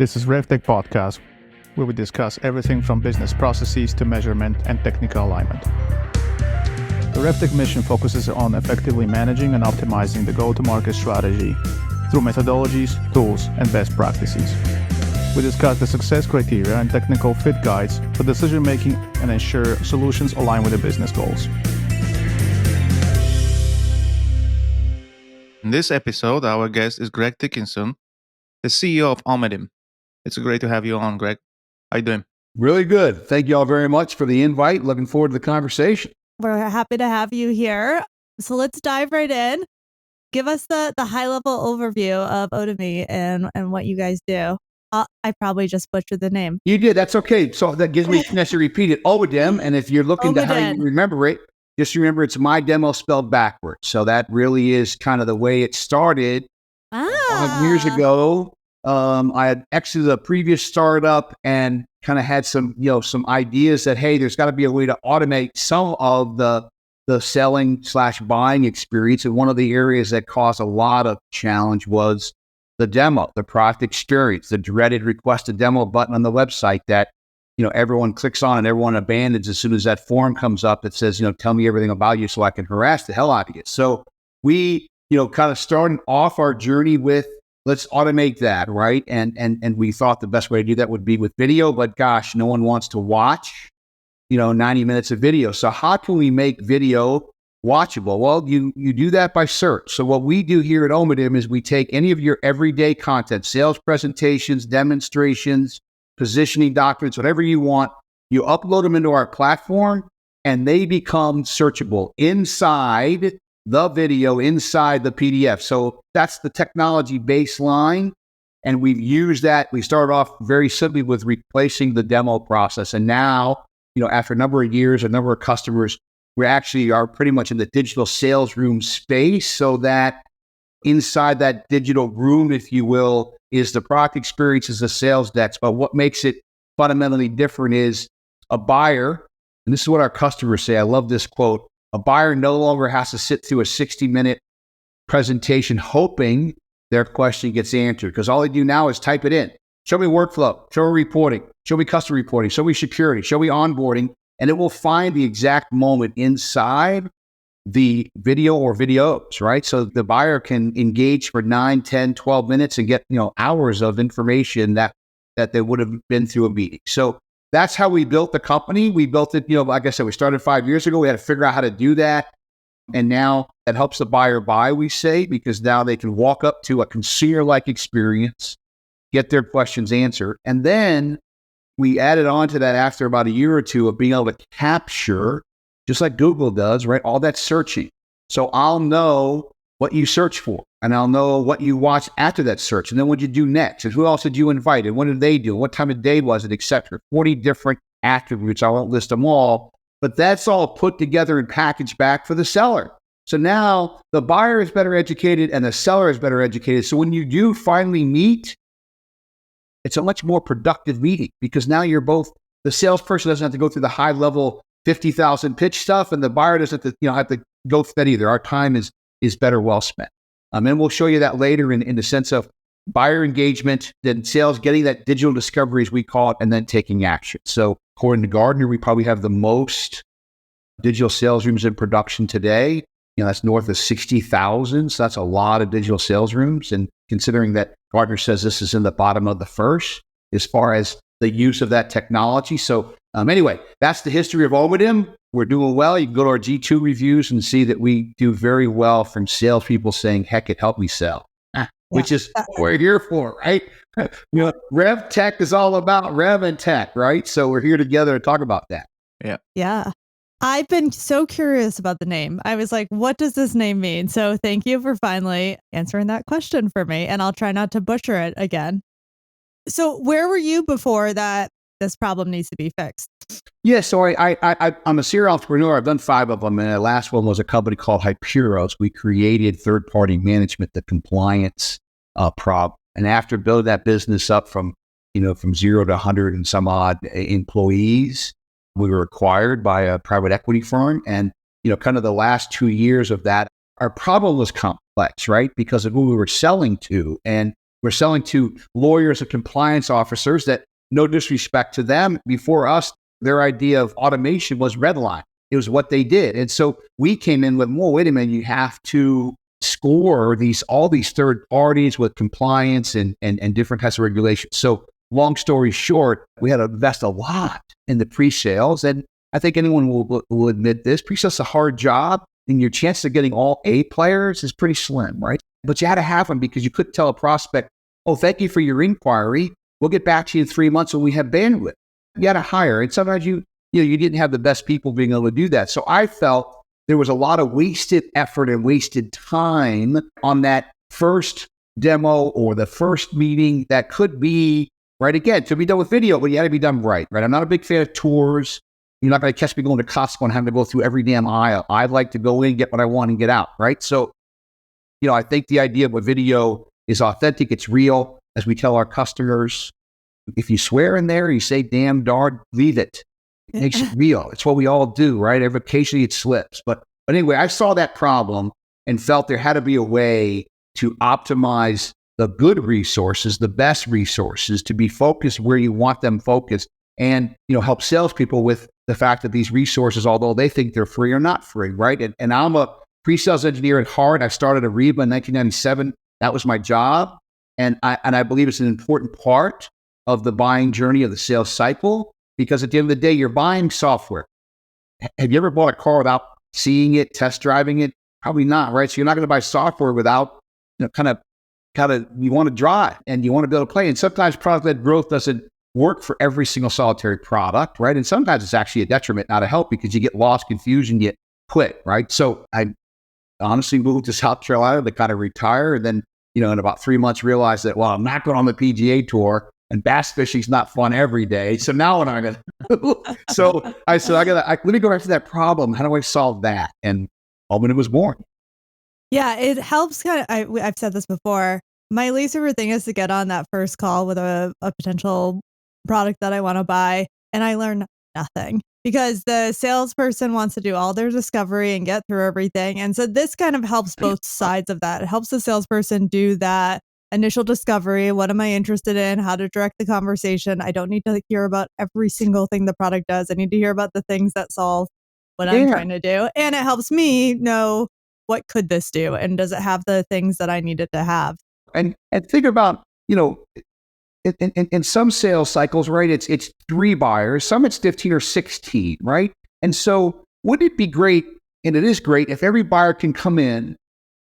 This is RevTech Podcast, where we discuss everything from business processes to measurement and technical alignment. The RevTech mission focuses on effectively managing and optimizing the go-to-market strategy through methodologies, tools, and best practices. We discuss the success criteria and technical fit guides for decision-making and ensure solutions align with the business goals. In this episode, our guest is Greg Dickinson, the CEO of Omedym. It's great to have you on, Greg. How you doing? Really good. Thank you all very much for the invite. Looking forward to the conversation. We're happy to have you here. So let's dive right in. Give us the high-level overview of Omedym and what you guys do. I probably just butchered the name. You did. That's okay. So that gives me a chance to repeat it. Omedym. And if you're looking to how you remember it, just remember it's my demo spelled backwards. So that really is kind of the way it started. 5 years ago. I had exited a previous startup and kind of had some ideas that, hey, there's got to be a way to automate some of the selling/buying experience. And one of the areas that caused a lot of challenge was the demo, the product experience, the dreaded request a demo button on the website that, everyone clicks on and everyone abandons as soon as that form comes up that says, tell me everything about you so I can harass the hell out of you. So we, kind of started off our journey with, let's automate that, right? And we thought the best way to do that would be with video, but gosh, no one wants to watch, 90 minutes of video. So how can we make video watchable? Well, you do that by search. So what we do here at Omedym is we take any of your everyday content, sales presentations, demonstrations, positioning documents, whatever you want, you upload them into our platform and they become searchable inside the video, inside the PDF. So that's the technology baseline. And we've used that. We started off very simply with replacing the demo process. And now, after a number of years, a number of customers, we actually are pretty much in the digital sales room space, so that inside that digital room, if you will, is the product experience, is the sales decks. But what makes it fundamentally different is a buyer, and this is what our customers say, I love this quote, a buyer no longer has to sit through a 60-minute presentation hoping their question gets answered, because all they do now is type it in. Show me workflow, show me reporting, show me customer reporting, show me security, show me onboarding, and it will find the exact moment inside the video or videos, right? So the buyer can engage for 9, 10, 12 minutes and get, hours of information that they would have been through a meeting. So that's how we built the company. We built it, like I said, we started 5 years ago. We had to figure out how to do that. And now that helps the buyer buy, we say, because now they can walk up to a consumer-like experience, get their questions answered. And then we added on to that after about a year or two of being able to capture, just like Google does, right? All that searching. So I'll know what you search for, and I'll know what you watch after that search, and then what you do next, and who else did you invite, and what did they do, what time of day was it, etc. 40 different attributes. I won't list them all, but that's all put together and packaged back for the seller. So now the buyer is better educated and the seller is better educated. So when you do finally meet, it's a much more productive meeting, because now you're both, the salesperson doesn't have to go through the high level 50,000 pitch stuff, and the buyer doesn't have to go through that either. Our time is better well spent. And we'll show you that later in the sense of buyer engagement, then sales, getting that digital discovery, as we call it, and then taking action. So according to Gartner, we probably have the most digital sales rooms in production today. That's north of 60,000. So that's a lot of digital sales rooms. And considering that Gartner says this is in the bottom of the first as far as the use of that technology. So anyway, that's the history of Omedym. We're doing well. You can go to our G2 reviews and see that we do very well from salespeople saying, heck, it helped me sell, which is what we're here for, right? Rev Tech is all about Rev and Tech, right? So we're here together to talk about that. Yeah. I've been so curious about the name. I was like, what does this name mean? So thank you for finally answering that question for me, and I'll try not to butcher it again. So where were you before that this problem needs to be fixed? Yeah, so I'm a serial entrepreneur. I've done 5 of them, and the last one was a company called Hyperos. We created third-party management, the compliance problem. And after building that business up from 0 to 100 and some odd employees, we were acquired by a private equity firm. And, kind of the last 2 years of that, our problem was complex, right? Because of who we were selling to. And We're selling to lawyers and compliance officers that, no disrespect to them, before us, their idea of automation was redline. It was what they did. And so we came in with, well, wait a minute, you have to score all these third parties with compliance and different types of regulations. So long story short, we had to invest a lot in the pre-sales. And I think anyone will admit this. Pre-sales is a hard job, and your chance of getting all A players is pretty slim, right? But you had to have them because you couldn't tell a prospect, oh, thank you for your inquiry. We'll get back to you in 3 months when we have bandwidth. You had to hire. And sometimes you didn't have the best people being able to do that. So I felt there was a lot of wasted effort and wasted time on that first demo or the first meeting that could be, right, again, to be done with video, but you had to be done right? I'm not a big fan of tours. You're not going to catch me going to Costco and having to go through every damn aisle. I'd like to go in, get what I want, and get out, right? So, I think the idea of a video is authentic. It's real. As we tell our customers, if you swear in there, you say, damn, darn, leave it. It makes it real. It's what we all do, right? Occasionally it slips. But anyway, I saw that problem and felt there had to be a way to optimize the good resources, the best resources, to be focused where you want them focused, and help salespeople with the fact that these resources, although they think they're free, are not free, right? And I'm a pre-sales engineer at heart. I started Ariba in 1997. That was my job. And I believe it's an important part of the buying journey of the sales cycle, because at the end of the day, you're buying software. Have you ever bought a car without seeing it, test driving it? Probably not, right? So you're not going to buy software without, kind of, you want to drive and you want to be able to play. And sometimes product-led growth doesn't work for every single solitary product, right? And sometimes it's actually a detriment, not a help, because you get lost, confusion, you quit, right? So I honestly moved to South Carolina to kind of retire. And then, in about 3 months, realized that, well, I'm not going on the PGA tour, and bass fishing's not fun every day. So now what am I going to do? So I said, let me go back to that problem. How do I solve that? And Omedym was born. Yeah, it helps I've said this before. My least favorite thing is to get on that first call with a potential product that I want to buy, and I learn nothing because the salesperson wants to do all their discovery and get through everything. And so this kind of helps both sides of that. It helps the salesperson do that initial discovery. What am I interested in? How to direct the conversation? I don't need to hear about every single thing the product does. I need to hear about the things that solve what I'm trying to do. And it helps me know, what could this do? And does it have the things that I need it to have? And think about, in some sales cycles, right, it's 3 buyers, some it's 15 or 16, right? And so wouldn't it be great, and it is great, if every buyer can come in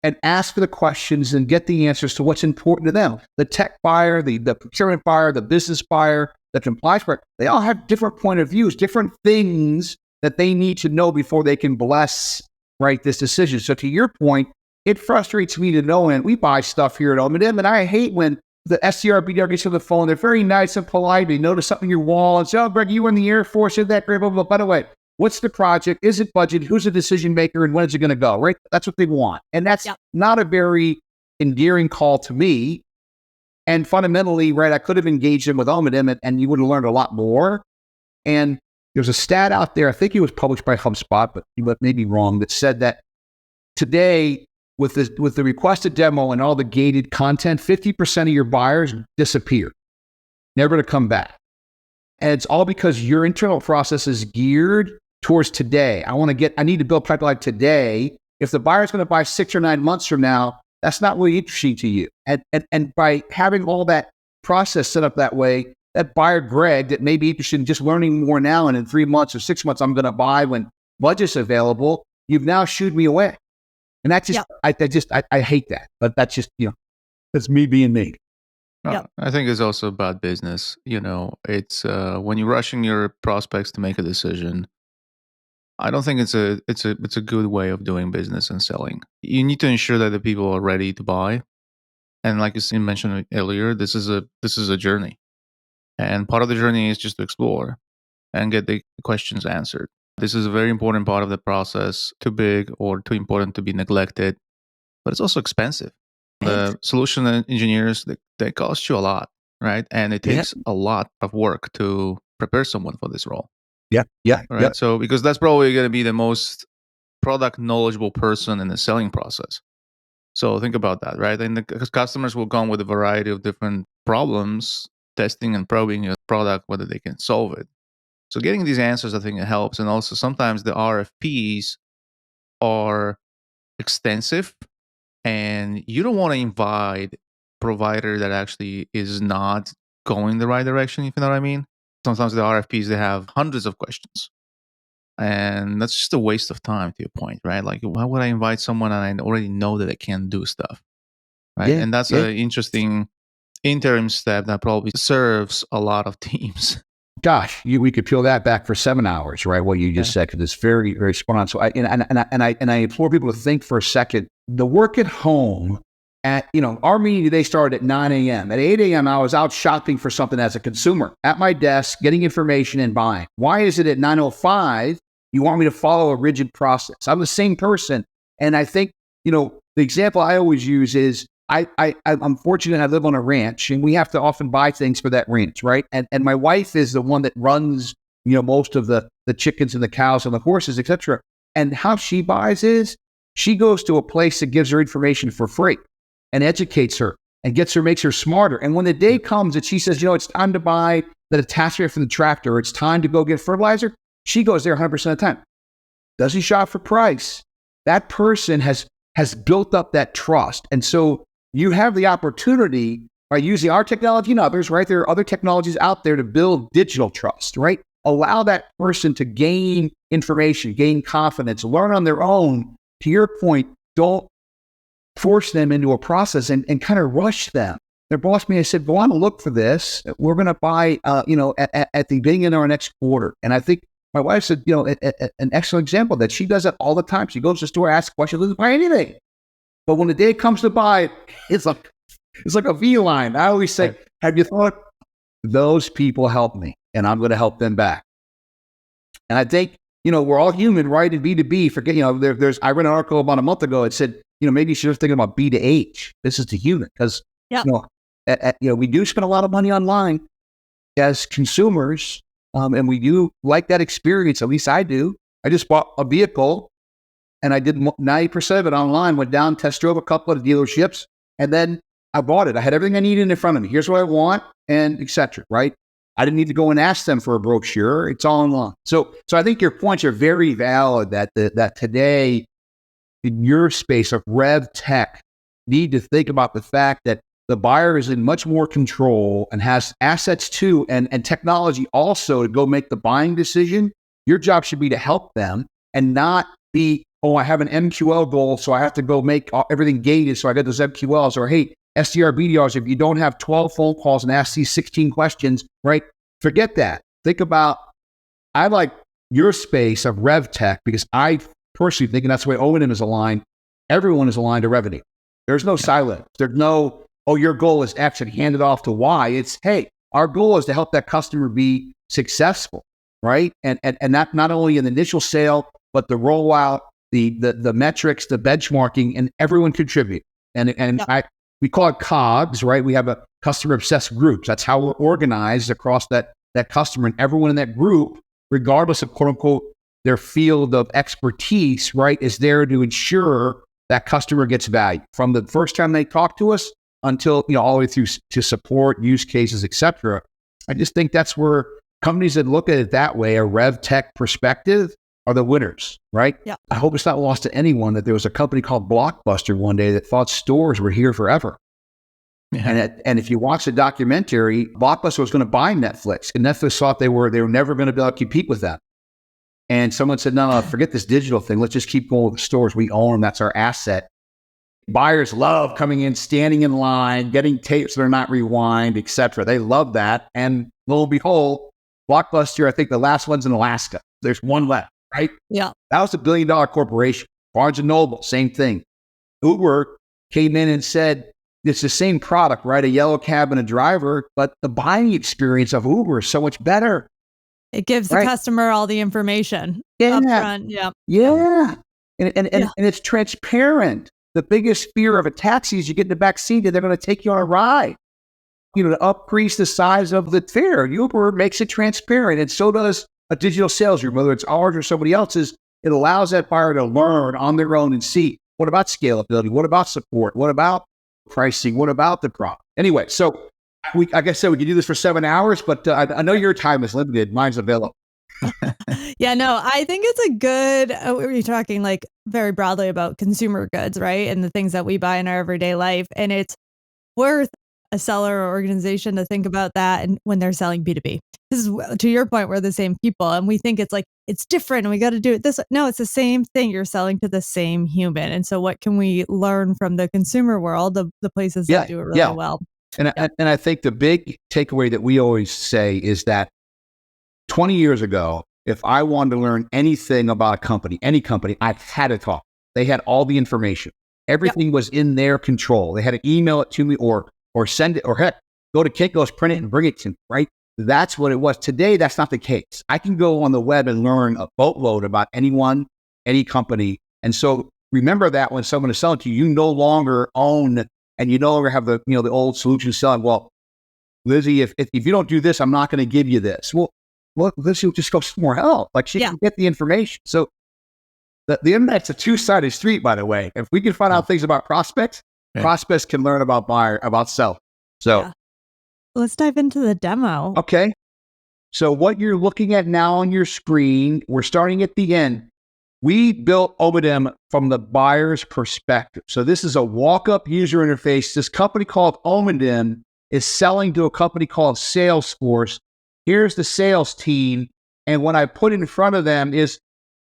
and ask for the questions and get the answers to what's important to them? The tech buyer, the procurement buyer, the business buyer, the compliance buyer, they all have different point of views, different things that they need to know before they can bless, right, this decision. So to your point, it frustrates me to no end. We buy stuff here at Omedym, and I hate when the SDR, BDR gets on the phone. They're very nice and polite. They notice something on your wall and say, oh, Greg, you were in the Air Force, did that great, blah, blah, blah. By the way, what's the project? Is it budget? Who's the decision maker? And when is it going to go, right? That's what they want. And that's not a very endearing call to me. And fundamentally, right, I could have engaged them with Omedym, and you would have learned a lot more. And there's a stat out there, I think it was published by HubSpot, but you may be wrong, that said that today, with the requested demo and all the gated content, 50% of your buyers disappear, never to come back. And it's all because your internal process is geared towards today. I need to build pipeline today. If the buyer's going to buy 6 or 9 months from now, that's not really interesting to you. And by having all that process set up that way, that buyer, Greg, that may be interested in just learning more now, and in 3 months or 6 months, I'm going to buy when budget's available, you've now shooed me away. And that's just, I hate that. But that's just, that's me being me. I think it's also about business. It's when you're rushing your prospects to make a decision, I don't think it's a good way of doing business and selling. You need to ensure that the people are ready to buy. And like you mentioned earlier, this is a journey. And part of the journey is just to explore and get the questions answered. This is a very important part of the process, too big or too important to be neglected, but it's also expensive. The solution engineers, they cost you a lot, right? And it takes a lot of work to prepare someone for this role. Right? So, because that's probably going to be the most product knowledgeable person in the selling process. So think about that, right? And the customers will come with a variety of different problems, testing and probing your product, whether they can solve it. So getting these answers, I think it helps. And also sometimes the RFPs are extensive, and you don't want to invite provider that actually is not going the right direction, if you know what I mean. Sometimes the RFPs, they have hundreds of questions, and that's just a waste of time, to your point, right? Like, why would I invite someone and I already know that they can't do stuff, right? Yeah, And that's yeah. an interesting interim step that probably serves a lot of teams. Gosh, we could peel that back for 7 hours, right? What you just said, because it's very, very spot on. So I implore people to think for a second. The work at home our meeting today started at 9 a.m. At 8 a.m., I was out shopping for something as a consumer at my desk, getting information and buying. Why is it at 9:05 you want me to follow a rigid process? I'm the same person. And I think, the example I always use is I'm fortunate I live on a ranch, and we have to often buy things for that ranch, right? And my wife is the one that runs, most of the chickens and the cows and the horses, etc. And how she buys is she goes to a place that gives her information for free and educates her and makes her smarter. And when the day comes that she says, it's time to buy that attachment for the tractor, or it's time to go get fertilizer, she goes there 100% of the time. Doesn't shop for price. That person has built up that trust. And so you have the opportunity by using our technology and others, right? There are other technologies out there to build digital trust, right? Allow that person to gain information, gain confidence, learn on their own. To your point, don't force them into a process and kind of rush them. Their boss may have said, go on and look for this. We're going to buy, at the beginning of our next quarter. And I think my wife said, an excellent example that she does that all the time. She goes to the store, asks questions, doesn't buy anything. But when the day comes to buy, it's like a V line. I always say, have you thought those people help me, and I'm going to help them back? And I think, we're all human, right? In B2B, forget, I read an article about a month ago. It said, maybe you should have thinking about B to H. This is to human, because, we do spend a lot of money online as consumers, and we do like that experience. At least I do. I just bought a vehicle, and I did 90% of it online, went down, test drove a couple of dealerships, and then I bought it. I had everything I needed in front of me. Here's what I want, and et cetera, right? I didn't need to go and ask them for a brochure. It's all online. So I think your points are very valid that today, in your space of rev tech, need to think about the fact that the buyer is in much more control and has assets too, and technology also to go make the buying decision. Your job should be to help them and not be, I have an MQL goal, so I have to go make everything gated, so I get those MQLs. Or, hey, SDR, BDRs, if you don't have 12 phone calls and ask these 16 questions, right? Forget that. Think about, I like your space of rev tech, because I personally think, and that's the way Omedym is aligned, everyone is aligned to revenue. There's no silence. There's no, your goal is X and hand it off to Y. It's, hey, our goal is to help that customer be successful, right? And that not only in the initial sale, but the rollout, the metrics, the benchmarking, and everyone contribute. We call it COGS, right? We have a customer obsessed groups. That's how we're organized across that customer, and everyone in that group, regardless of quote unquote their field of expertise, right, is there to ensure that customer gets value from the first time they talk to us until, all the way through to support, use cases, etc. I just think that's where companies that look at it that way, a rev tech perspective, are the winners, right? Yeah. I hope it's not lost to anyone that there was a company called Blockbuster one day that thought stores were here forever. Yeah. And if you watch the documentary, Blockbuster was going to buy Netflix, and Netflix thought they were never going to be able to compete with them. And someone said, no, forget this digital thing. Let's just keep going with the stores. We own them. That's our asset. Buyers love coming in, standing in line, getting tapes that are not rewind, etc. They love that. And lo and behold, Blockbuster, I think the last one's in Alaska. There's one left, right? Yeah. That was $1 billion corporation. Barnes & Noble, same thing. Uber came in and said, it's the same product, right? A yellow cab and a driver, but the buying experience of Uber is so much better. It gives the customer all the information up front. Yeah. Yeah. And it's transparent. The biggest fear of a taxi is you get in the back seat and they're going to take you on a ride. To increase the size of the fare. Uber makes it transparent, and so does a digital sales room, whether it's ours or somebody else's. It allows that buyer to learn on their own and see. What about scalability? What about support? What about pricing? What about the product? Anyway, so like I said, we could do this for 7 hours, but I know your time is limited. Mine's available. Yeah, no, I think it's a good, we're talking like very broadly about consumer goods, right? And the things that we buy in our everyday life. And it's worth a seller or organization to think about that and when they're selling B2B. This is, to your point, we're the same people and we think it's like, it's different and we got to do it this way. No, it's the same thing. You're selling to the same human. And so what can we learn from the consumer world, the places that do it really well? And I think the big takeaway that we always say is that 20 years ago, if I wanted to learn anything about a company, any company, I had to talk. They had all the information. Everything was in their control. They had to email it to me or send it, or heck, go to Kinko's, print it and bring it to me, right? That's what it was. Today, that's not the case. I can go on the web and learn a boatload about anyone, any company. And so remember that when someone is selling to you, you no longer own and you no longer have the old solution selling. Well, Lizzie, if you don't do this, I'm not going to give you this. Well, Lizzie will just go somewhere else. Like she can get the information. So the internet's a two-sided street, by the way. If we can find out things about prospects, prospects can learn about buyer, about sell. So let's dive into the demo. Okay. So what you're looking at now on your screen, we're starting at the end. We built Omedym from the buyer's perspective. So this is a walk-up user interface. This company called Omedym is selling to a company called Salesforce. Here's the sales team. And what I put in front of them is,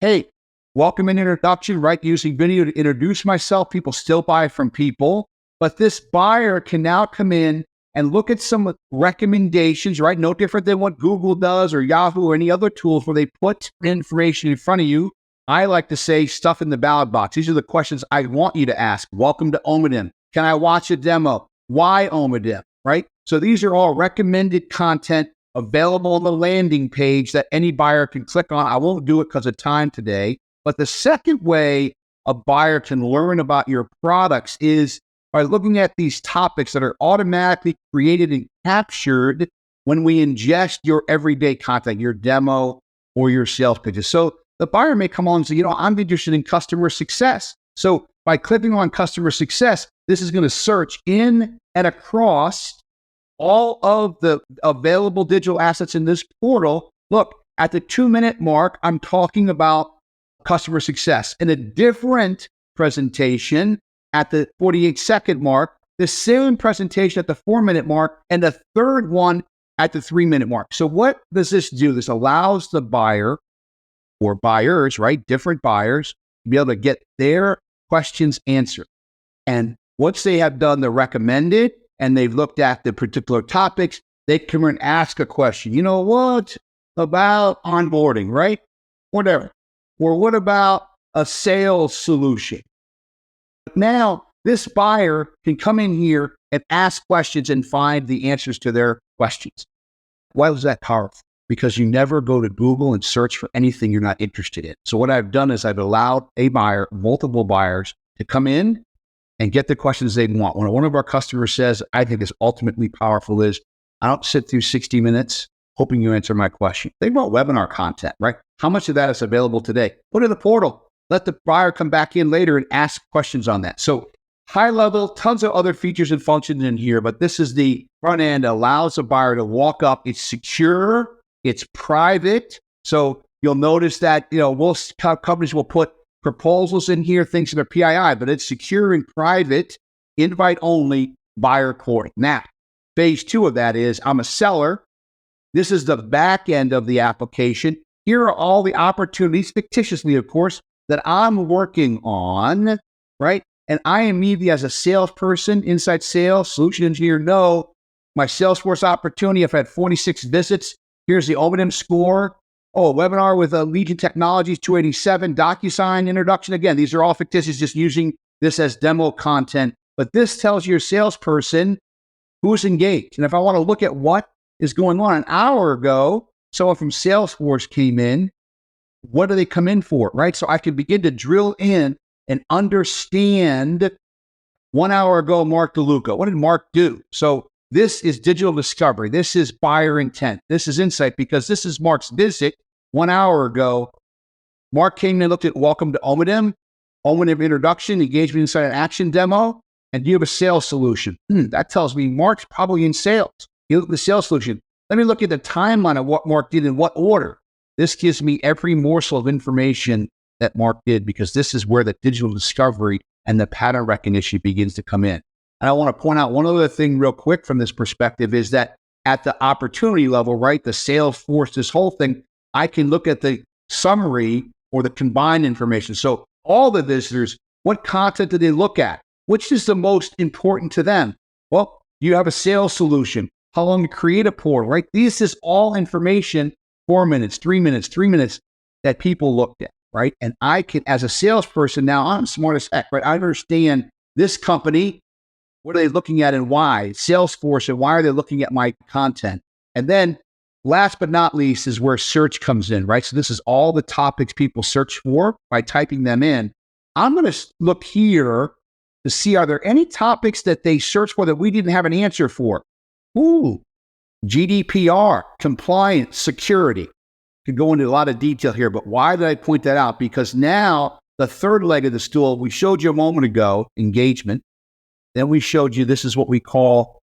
hey, welcome and introduction, right? Using video to introduce myself. People still buy from people. But this buyer can now come in and look at some recommendations, right? No different than what Google does or Yahoo or any other tools where they put information in front of you. I like to say stuff in the ballot box. These are the questions I want you to ask. Welcome to Omedym. Can I watch a demo? Why Omedym, right? So these are all recommended content available on the landing page that any buyer can click on. I won't do it because of time today. But the second way a buyer can learn about your products is by looking at these topics that are automatically created and captured when we ingest your everyday content, your demo or your sales pitches. So the buyer may come on and say, I'm interested in customer success. So by clicking on customer success, this is going to search in and across all of the available digital assets in this portal. Look, at the 2-minute mark, I'm talking about customer success. In a different presentation at the 48-second mark, the same presentation at the 4-minute mark, and the third one at the 3-minute mark. So what does this do? This allows the buyer or buyers, right? Different buyers to be able to get their questions answered. And once they have done the recommended and they've looked at the particular topics, they come and ask a question. What about onboarding, right? Whatever. Or what about a sales solution? Now, this buyer can come in here and ask questions and find the answers to their questions. Why was that powerful? Because you never go to Google and search for anything you're not interested in. So what I've done is I've allowed a buyer, multiple buyers, to come in and get the questions they want. When one of our customers says, I think is ultimately powerful is, I don't sit through 60 minutes hoping you answer my question. Think about webinar content, right? How much of that is available today? Put it in the portal. Let the buyer come back in later and ask questions on that. So high level, tons of other features and functions in here, but this is the front end, allows a buyer to walk up. It's secure, it's private. So you'll notice that, most companies will put proposals in here, things that are PII, but it's secure and private, invite only, buyer courting. Now, phase 2 of that is I'm a seller. This is the back end of the application. Here are all the opportunities, fictitiously, of course, that I'm working on, right? And I immediately, as a salesperson, inside sales, solution engineer, know my Salesforce opportunity. I've had 46 visits. Here's the Omedym score. Oh, a webinar with Legion Technologies, 287, DocuSign introduction. Again, these are all fictitious, just using this as demo content. But this tells your salesperson who's engaged. And if I want to look at what is going on, an hour ago, someone from Salesforce came in. What do they come in for, right? So I can begin to drill in and understand 1 hour ago, Mark DeLuca. What did Mark do? So this is digital discovery. This is buyer intent. This is insight because this is Mark's visit 1 hour ago. Mark came in and looked at welcome to Omedym. Omedym introduction, engagement, insight, and action demo. And do you have a sales solution? That tells me Mark's probably in sales. You look at the sales solution. Let me look at the timeline of what Mark did in what order. This gives me every morsel of information that Mark did, because this is where the digital discovery and the pattern recognition begins to come in. And I want to point out one other thing real quick from this perspective is that at the opportunity level, right, the sales force, this whole thing, I can look at the summary or the combined information. So all the visitors, what content did they look at? Which is the most important to them? Well, you have a sales solution. How long to create a portal, right? This is all information, 4 minutes, 3 minutes, 3 minutes that people looked at, right? And I can, as a salesperson now, I'm smart as heck, right? I understand this company, what are they looking at and why? Salesforce, and why are they looking at my content? And then last but not least is where search comes in, right? So this is all the topics people search for by typing them in. I'm going to look here to see, are there any topics that they search for that we didn't have an answer for? Ooh, GDPR, compliance, security. Could go into a lot of detail here, but why did I point that out? Because now the third leg of the stool, we showed you a moment ago, engagement. Then we showed you, this is what we call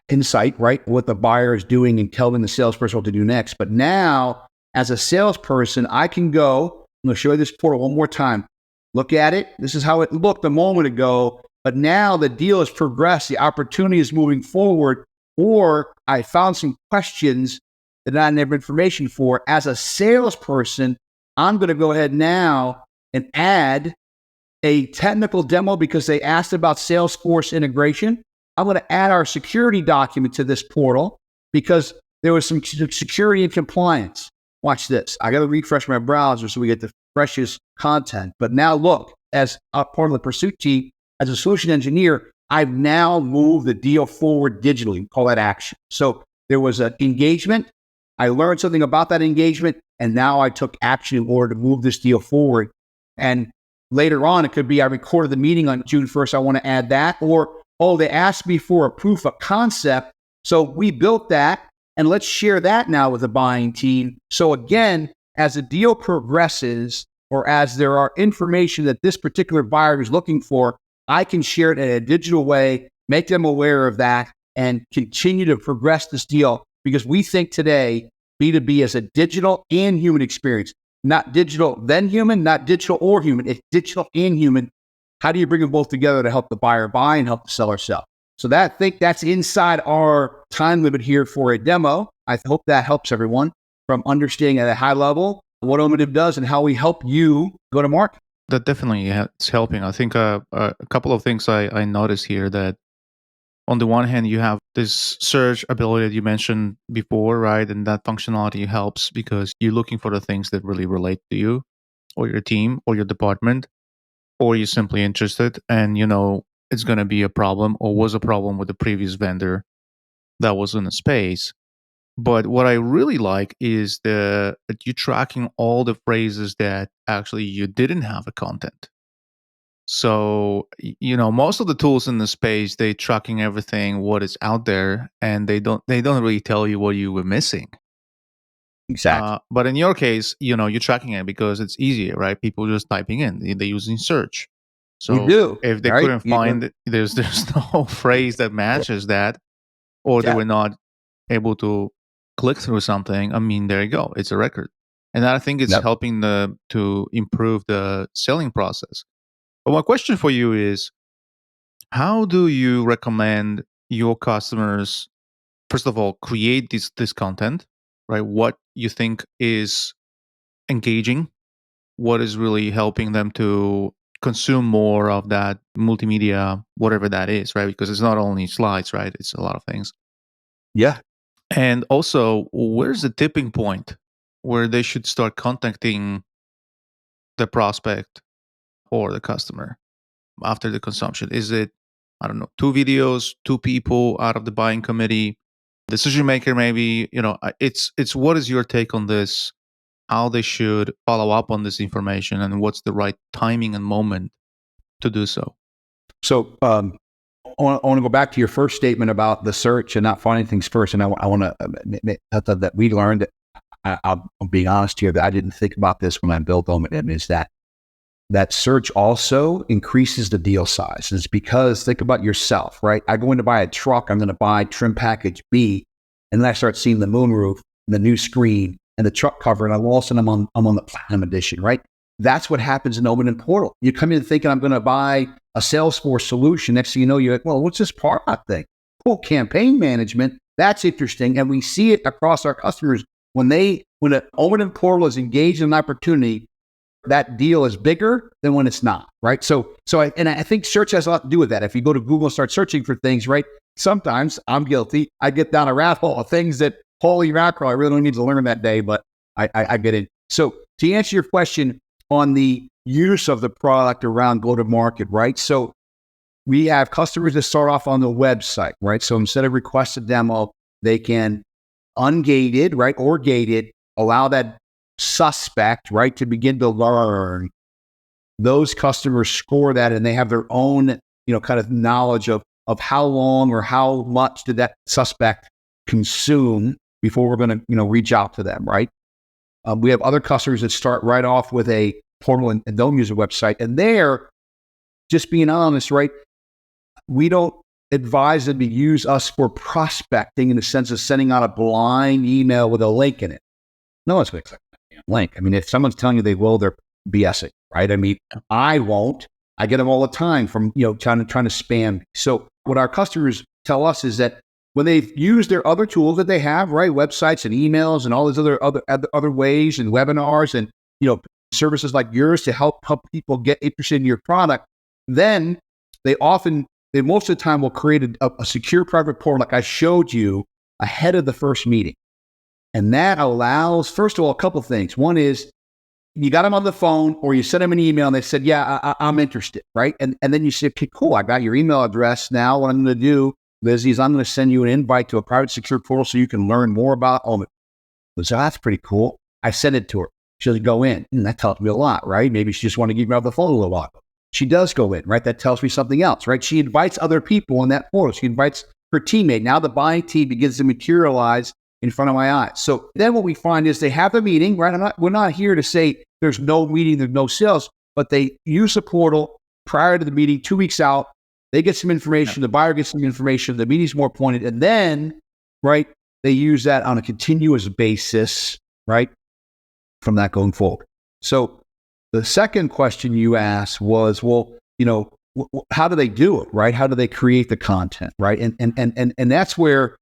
insight, right? What the buyer is doing and telling the salesperson what to do next. But now, as a salesperson, I can go, I'm going to show you this portal one more time. Look at it. This is how it looked a moment ago. But now the deal has progressed. The opportunity is moving forward. Or I found some questions that I didn't have information for. As a salesperson, I'm going to go ahead now and add a technical demo because they asked about Salesforce integration. I'm going to add our security document to this portal because there was some security and compliance. Watch this. I got to refresh my browser so we get the freshest content. But now look, as a part of the pursuit team, as a solution engineer, I've now moved the deal forward digitally. We call that action. So there was an engagement. I learned something about that engagement, and now I took action in order to move this deal forward. And later on, it could be I recorded the meeting on June 1st. I want to add that. Or, oh, they asked me for a proof of concept. So we built that, and let's share that now with the buying team. So again, as the deal progresses, or as there are information that this particular buyer is looking for, I can share it in a digital way, make them aware of that, and continue to progress this deal. Because we think today, B2B is a digital and human experience. Not digital then human, not digital or human. It's digital and human. How do you bring them both together to help the buyer buy and help the seller sell? So I think that's inside our time limit here for a demo. I hope that helps everyone from understanding at a high level what Omedym does and how we help you go to market. That definitely is helping. I think a couple of things I noticed here, that on the one hand, you have this search ability that you mentioned before, right? And that functionality helps because you're looking for the things that really relate to you or your team or your department, or you're simply interested and you know it's going to be a problem or was a problem with the previous vendor that was in the space. But what I really like is that you're tracking all the phrases that actually you didn't have a content. So, you know, most of the tools in the space, they tracking everything, what is out there, and they don't really tell you what you were missing. Exactly. But in your case, you know, you're tracking it because it's easier, right? People just typing in, they're using search. So we do, if they right? couldn't find it, there's no phrase that matches that, or they were not able to click through something. I mean, there you go. It's a record. And I think it's helping to improve the selling process. But my question for you is, how do you recommend your customers, first of all, create this content, right? What you think is engaging, what is really helping them to consume more of that multimedia, whatever that is, right? Because it's not only slides, right? It's a lot of things. Yeah. And also, where's the tipping point where they should start contacting the prospect or the customer after the consumption? Is it, I don't know, 2 videos, 2 people out of the buying committee, decision maker maybe? You know, it's what is your take on this? How they should follow up on this information, and what's the right timing and moment to do so? So I want to go back to your first statement about the search and not finding things first. And I want to that we learned, I'm being honest here, that I didn't think about this when I built Omedym, is that that search also increases the deal size. It's because, think about yourself, right? I go in to buy a truck, I'm going to buy trim package B, and then I start seeing the moonroof, and the new screen, and the truck cover, and all of a sudden I'm on the platinum edition, right? That's what happens in Omedym Portal. You come in thinking I'm going to buy a Salesforce solution. Next thing you know, you're like, well, what's this product thing? Cool, campaign management. That's interesting. And we see it across our customers when an Omedym Portal is engaged in an opportunity, that deal is bigger than when it's not, right? I think search has a lot to do with that. If you go to Google and start searching for things, right? Sometimes I'm guilty. I get down a rabbit hole of things that, holy mackerel, I really don't need to learn that day, but I get in. So to answer your question on the use of the product around go-to-market, right? So we have customers that start off on the website, right? So instead of request a demo, they can ungated, right, or gated, allow that suspect, right, to begin to learn. Those customers score that, and they have their own, kind of knowledge of how long or how much did that suspect consume before we're going to, reach out to them, right? We have other customers that start right off with a portal and don't use a website, and they're just being honest, right? We don't advise them to use us for prospecting in the sense of sending out a blind email with a link in it. No one's going to click that link. I mean, if someone's telling you they will, they're BSing, right? I mean, I won't. I get them all the time from, trying to spam me. So what our customers tell us is that when they've used their other tools that they have, right, websites and emails and all these other ways and webinars and, services like yours to help people get interested in your product, then they most of the time will create a secure private portal like I showed you ahead of the first meeting. And that allows, first of all, a couple of things. One is you got them on the phone or you send them an email and they said, yeah, I'm interested, right? And then you say, okay, cool, I got your email address. Now what I'm going to do, Lizzie, is I'm going to send you an invite to a private secure portal so you can learn more about Omedym. So that's pretty cool. I send it to her. She'll go in, and that tells me a lot, right? Maybe she just want to keep me off the phone a little while. She does go in, right? That tells me something else, right? She invites other people in that portal. She invites her teammate. Now the buying team begins to materialize in front of my eyes. So then what we find is they have a meeting, right? We're not here to say there's no meeting, there's no sales, but they use the portal prior to the meeting, 2 weeks out. They get some information. The buyer gets some information. The meeting's more pointed. And then, right, they use that on a continuous basis, right, from that going forward. So the second question you asked was, well, how do they do it, right? How do they create the content, right? And that's where,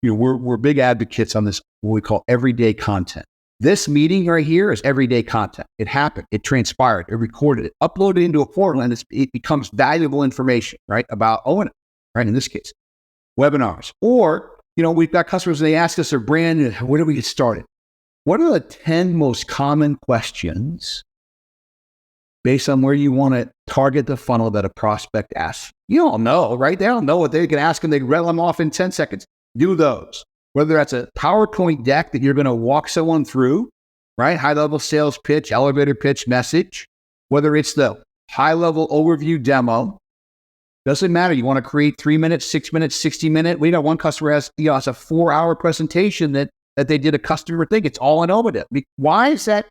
we're big advocates on this, what we call everyday content. This meeting right here is everyday content. It happened. It transpired. It recorded it, uploaded into a portal, and it becomes valuable information, right, about Omedym, right, in this case. Webinars. Or, we've got customers, and they ask us their brand, where do we get started? What are the 10 most common questions based on where you want to target the funnel that a prospect asks? You all know, right? They all know what they can ask, and they rattle them off in 10 seconds. Do those. Whether that's a PowerPoint deck that you're going to walk someone through, right? High-level sales pitch, elevator pitch message. Whether it's the high-level overview demo. Doesn't matter. You want to create 3 minutes, 6 minutes, 60 minutes. We know one customer has, it's a 4-hour presentation that they did a customer thing. It's all in Omedym. Why is that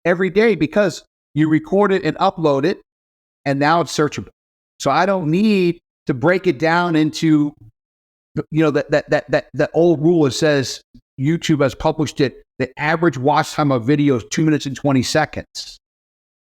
every day? Because you record it and upload it, and now it's searchable. So I don't need to break it down into, that old rule that says YouTube has published it. The average watch time of video is 2 minutes and 20 seconds.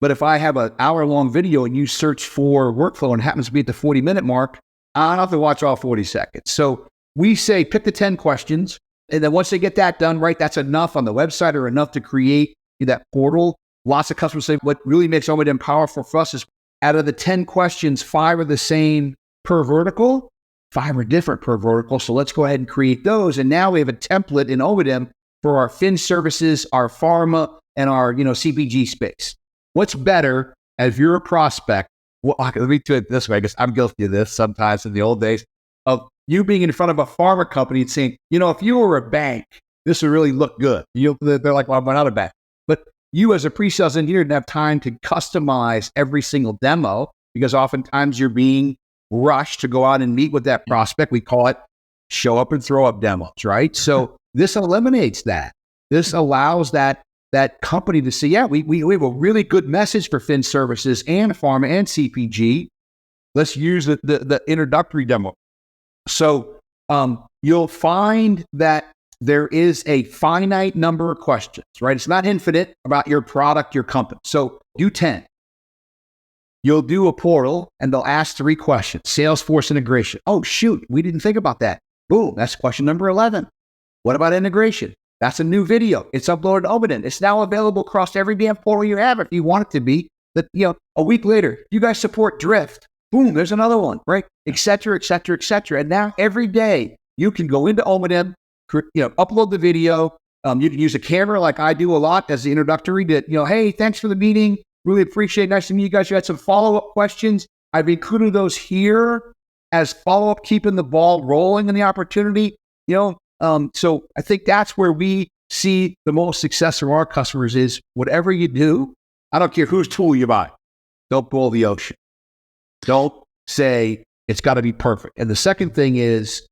But if I have an hour-long video and you search for workflow and it happens to be at the 40-minute mark, I don't have to watch all 40 seconds. So we say pick the 10 questions. And then once they get that done, right, that's enough on the website or enough to create that portal. Lots of customers say what really makes Omedym powerful for us is out of the 10 questions, 5 are the same per vertical, 5 are different per vertical. So let's go ahead and create those. And now we have a template in Omedym for our fin services, our pharma, and our CPG space. What's better if you're a prospect? Well, let me do it this way. I guess I'm guilty of this sometimes in the old days of you being in front of a pharma company and saying, if you were a bank, this would really look good. They're like, well, I'm not a bank. But you as a pre-sales engineer didn't have time to customize every single demo because oftentimes you're being rushed to go out and meet with that prospect. We call it show up and throw up demos, right? So this eliminates that. This allows that that company to say, yeah, we have a really good message for fin services and pharma and CPG. Let's use the introductory demo. So you'll find that there is a finite number of questions, right? It's not infinite about your product, your company. So do 10. You'll do a portal and they'll ask 3 questions. Salesforce integration. Oh, shoot, we didn't think about that. Boom, that's question number 11. What about integration? That's a new video. It's uploaded to Omedym. It's now available across every damn portal you have if you want it to be. That, a week later, you guys support Drift. Boom, there's another one, right? Et cetera, et cetera, et cetera. And now every day you can go into Omedym, upload the video. You can use a camera like I do a lot as the introductory to, hey, thanks for the meeting. Really appreciate it. Nice to meet you guys. You had some follow-up questions. I've included those here as follow-up, keeping the ball rolling in the opportunity. So I think that's where we see the most success from our customers is whatever you do, I don't care whose tool you buy, don't boil the ocean. Don't say it's got to be perfect. And the second thing is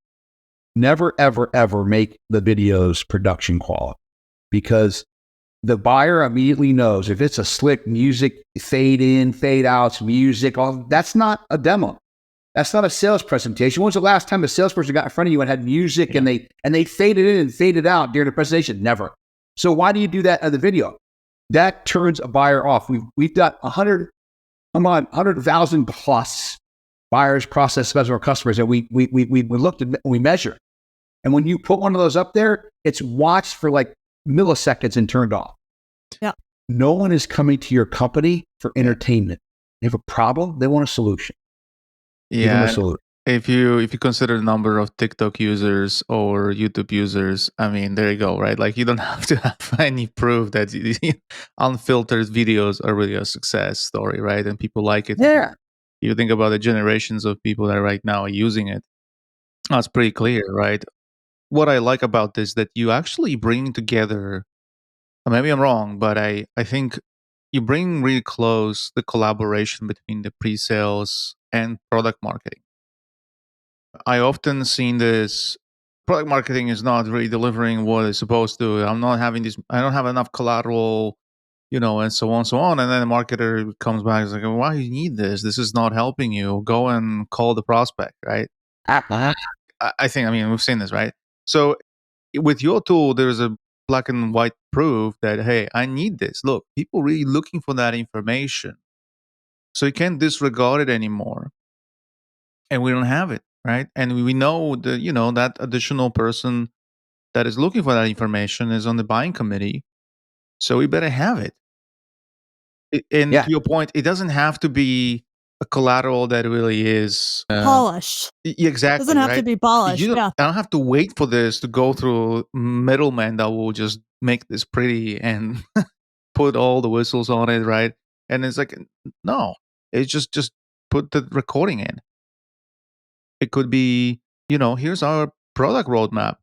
never, ever, ever make the videos production quality, because the buyer immediately knows if it's a slick music, fade in, fade outs, music, that's not a demo. That's not a sales presentation. When was the last time a salesperson got in front of you and had music and they faded in and faded out during the presentation? Never. So why do you do that in the video? That turns a buyer off. We've got 100,000 plus buyers, process special customers that we looked at, we measure. And when you put one of those up there, it's watched for like milliseconds and turned off. Yeah. No one is coming to your company for entertainment. They have a problem. They want a solution. Yeah. If you consider the number of TikTok users or YouTube users, I mean, there you go, right? Like you don't have to have any proof that unfiltered videos are really a success story, right? And people like it. Yeah. You think about the generations of people that right now are using it. That's pretty clear, right? What I like about this that you actually bring together, maybe I'm wrong, but I think you bring really close the collaboration between the pre-sales and product marketing. I often seen this product marketing is not really delivering what it's supposed to. I don't have enough collateral, and so on and so on. And then the marketer comes back and is like, why do you need this? This is not helping you. Go and call the prospect, right? I think, we've seen this, right? So with your tool, there's a black and white proof that, hey, I need this. Look, people really looking for that information. So you can't disregard it anymore. And we don't have it, right? And we know that, that additional person that is looking for that information is on the buying committee. So we better have it. To your point, it doesn't have to be a collateral that really is polished. Exactly. It doesn't have to be polished. I don't have to wait for this to go through middlemen that will just make this pretty and put all the whistles on it, right? And it's like, no, it's just put the recording in. It could be, here's our product roadmap,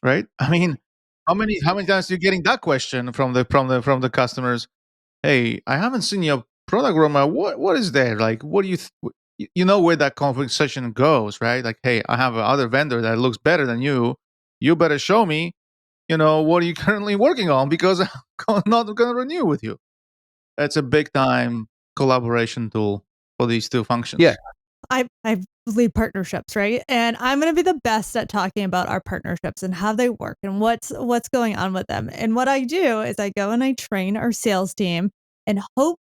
right? How many times are you getting that question from the customers? Hey, I haven't seen your product roadmap. What is there? Like, what do you you know where that conversation goes, right? Like, hey, I have another vendor that looks better than you. You better show me, what are you currently working on, because I'm not going to renew with you. That's a big time collaboration tool for these two functions. Yeah. I lead partnerships, right? And I'm going to be the best at talking about our partnerships and how they work and what's going on with them. And what I do is I go and I train our sales team and hope,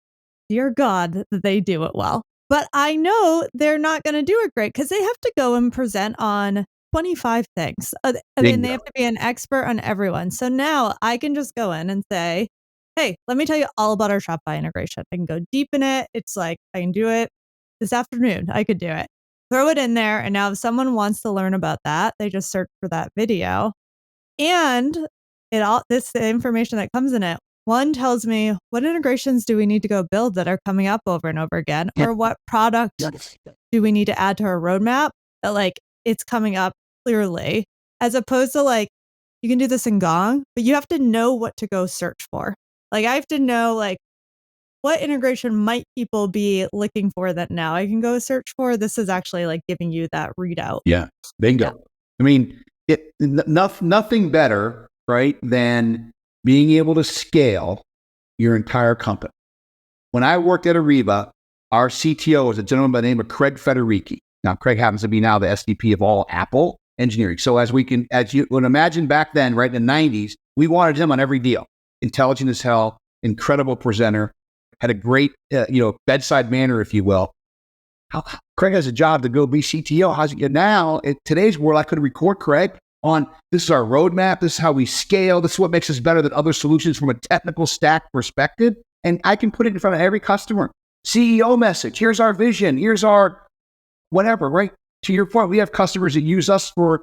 dear God, that they do it well. But I know they're not going to do it great because they have to go and present on 25 things. They have to be an expert on everyone. So now I can just go in and say, hey, let me tell you all about our Shopify integration. I can go deep in it. It's like, I can do it this afternoon. I could do it. Throw it in there. And now if someone wants to learn about that, they just search for that video. And the information that comes in it, one tells me what integrations do we need to go build that are coming up over and over again, or what product do we need to add to our roadmap that it's coming up clearly, as opposed to you can do this in Gong, but you have to know what to go search for. I have to know what integration might people be looking for that now I can go search for. This is actually giving you that readout. Yeah, bingo. Yeah. I mean, nothing better, right, than being able to scale your entire company. When I worked at Ariba, our CTO was a gentleman by the name of Craig Federici. Now, Craig happens to be now the SVP of all Apple engineering. So as you would imagine back then, right in the 90s, we wanted him on every deal. Intelligent as hell, incredible presenter, had a great, bedside manner, if you will. Craig has a job to go be CTO. How's it get now? In today's world, I could record Craig on this is our roadmap. This is how we scale. This is what makes us better than other solutions from a technical stack perspective. And I can put it in front of every customer. CEO message. Here's our vision. Here's our whatever, right? To your point, we have customers that use us for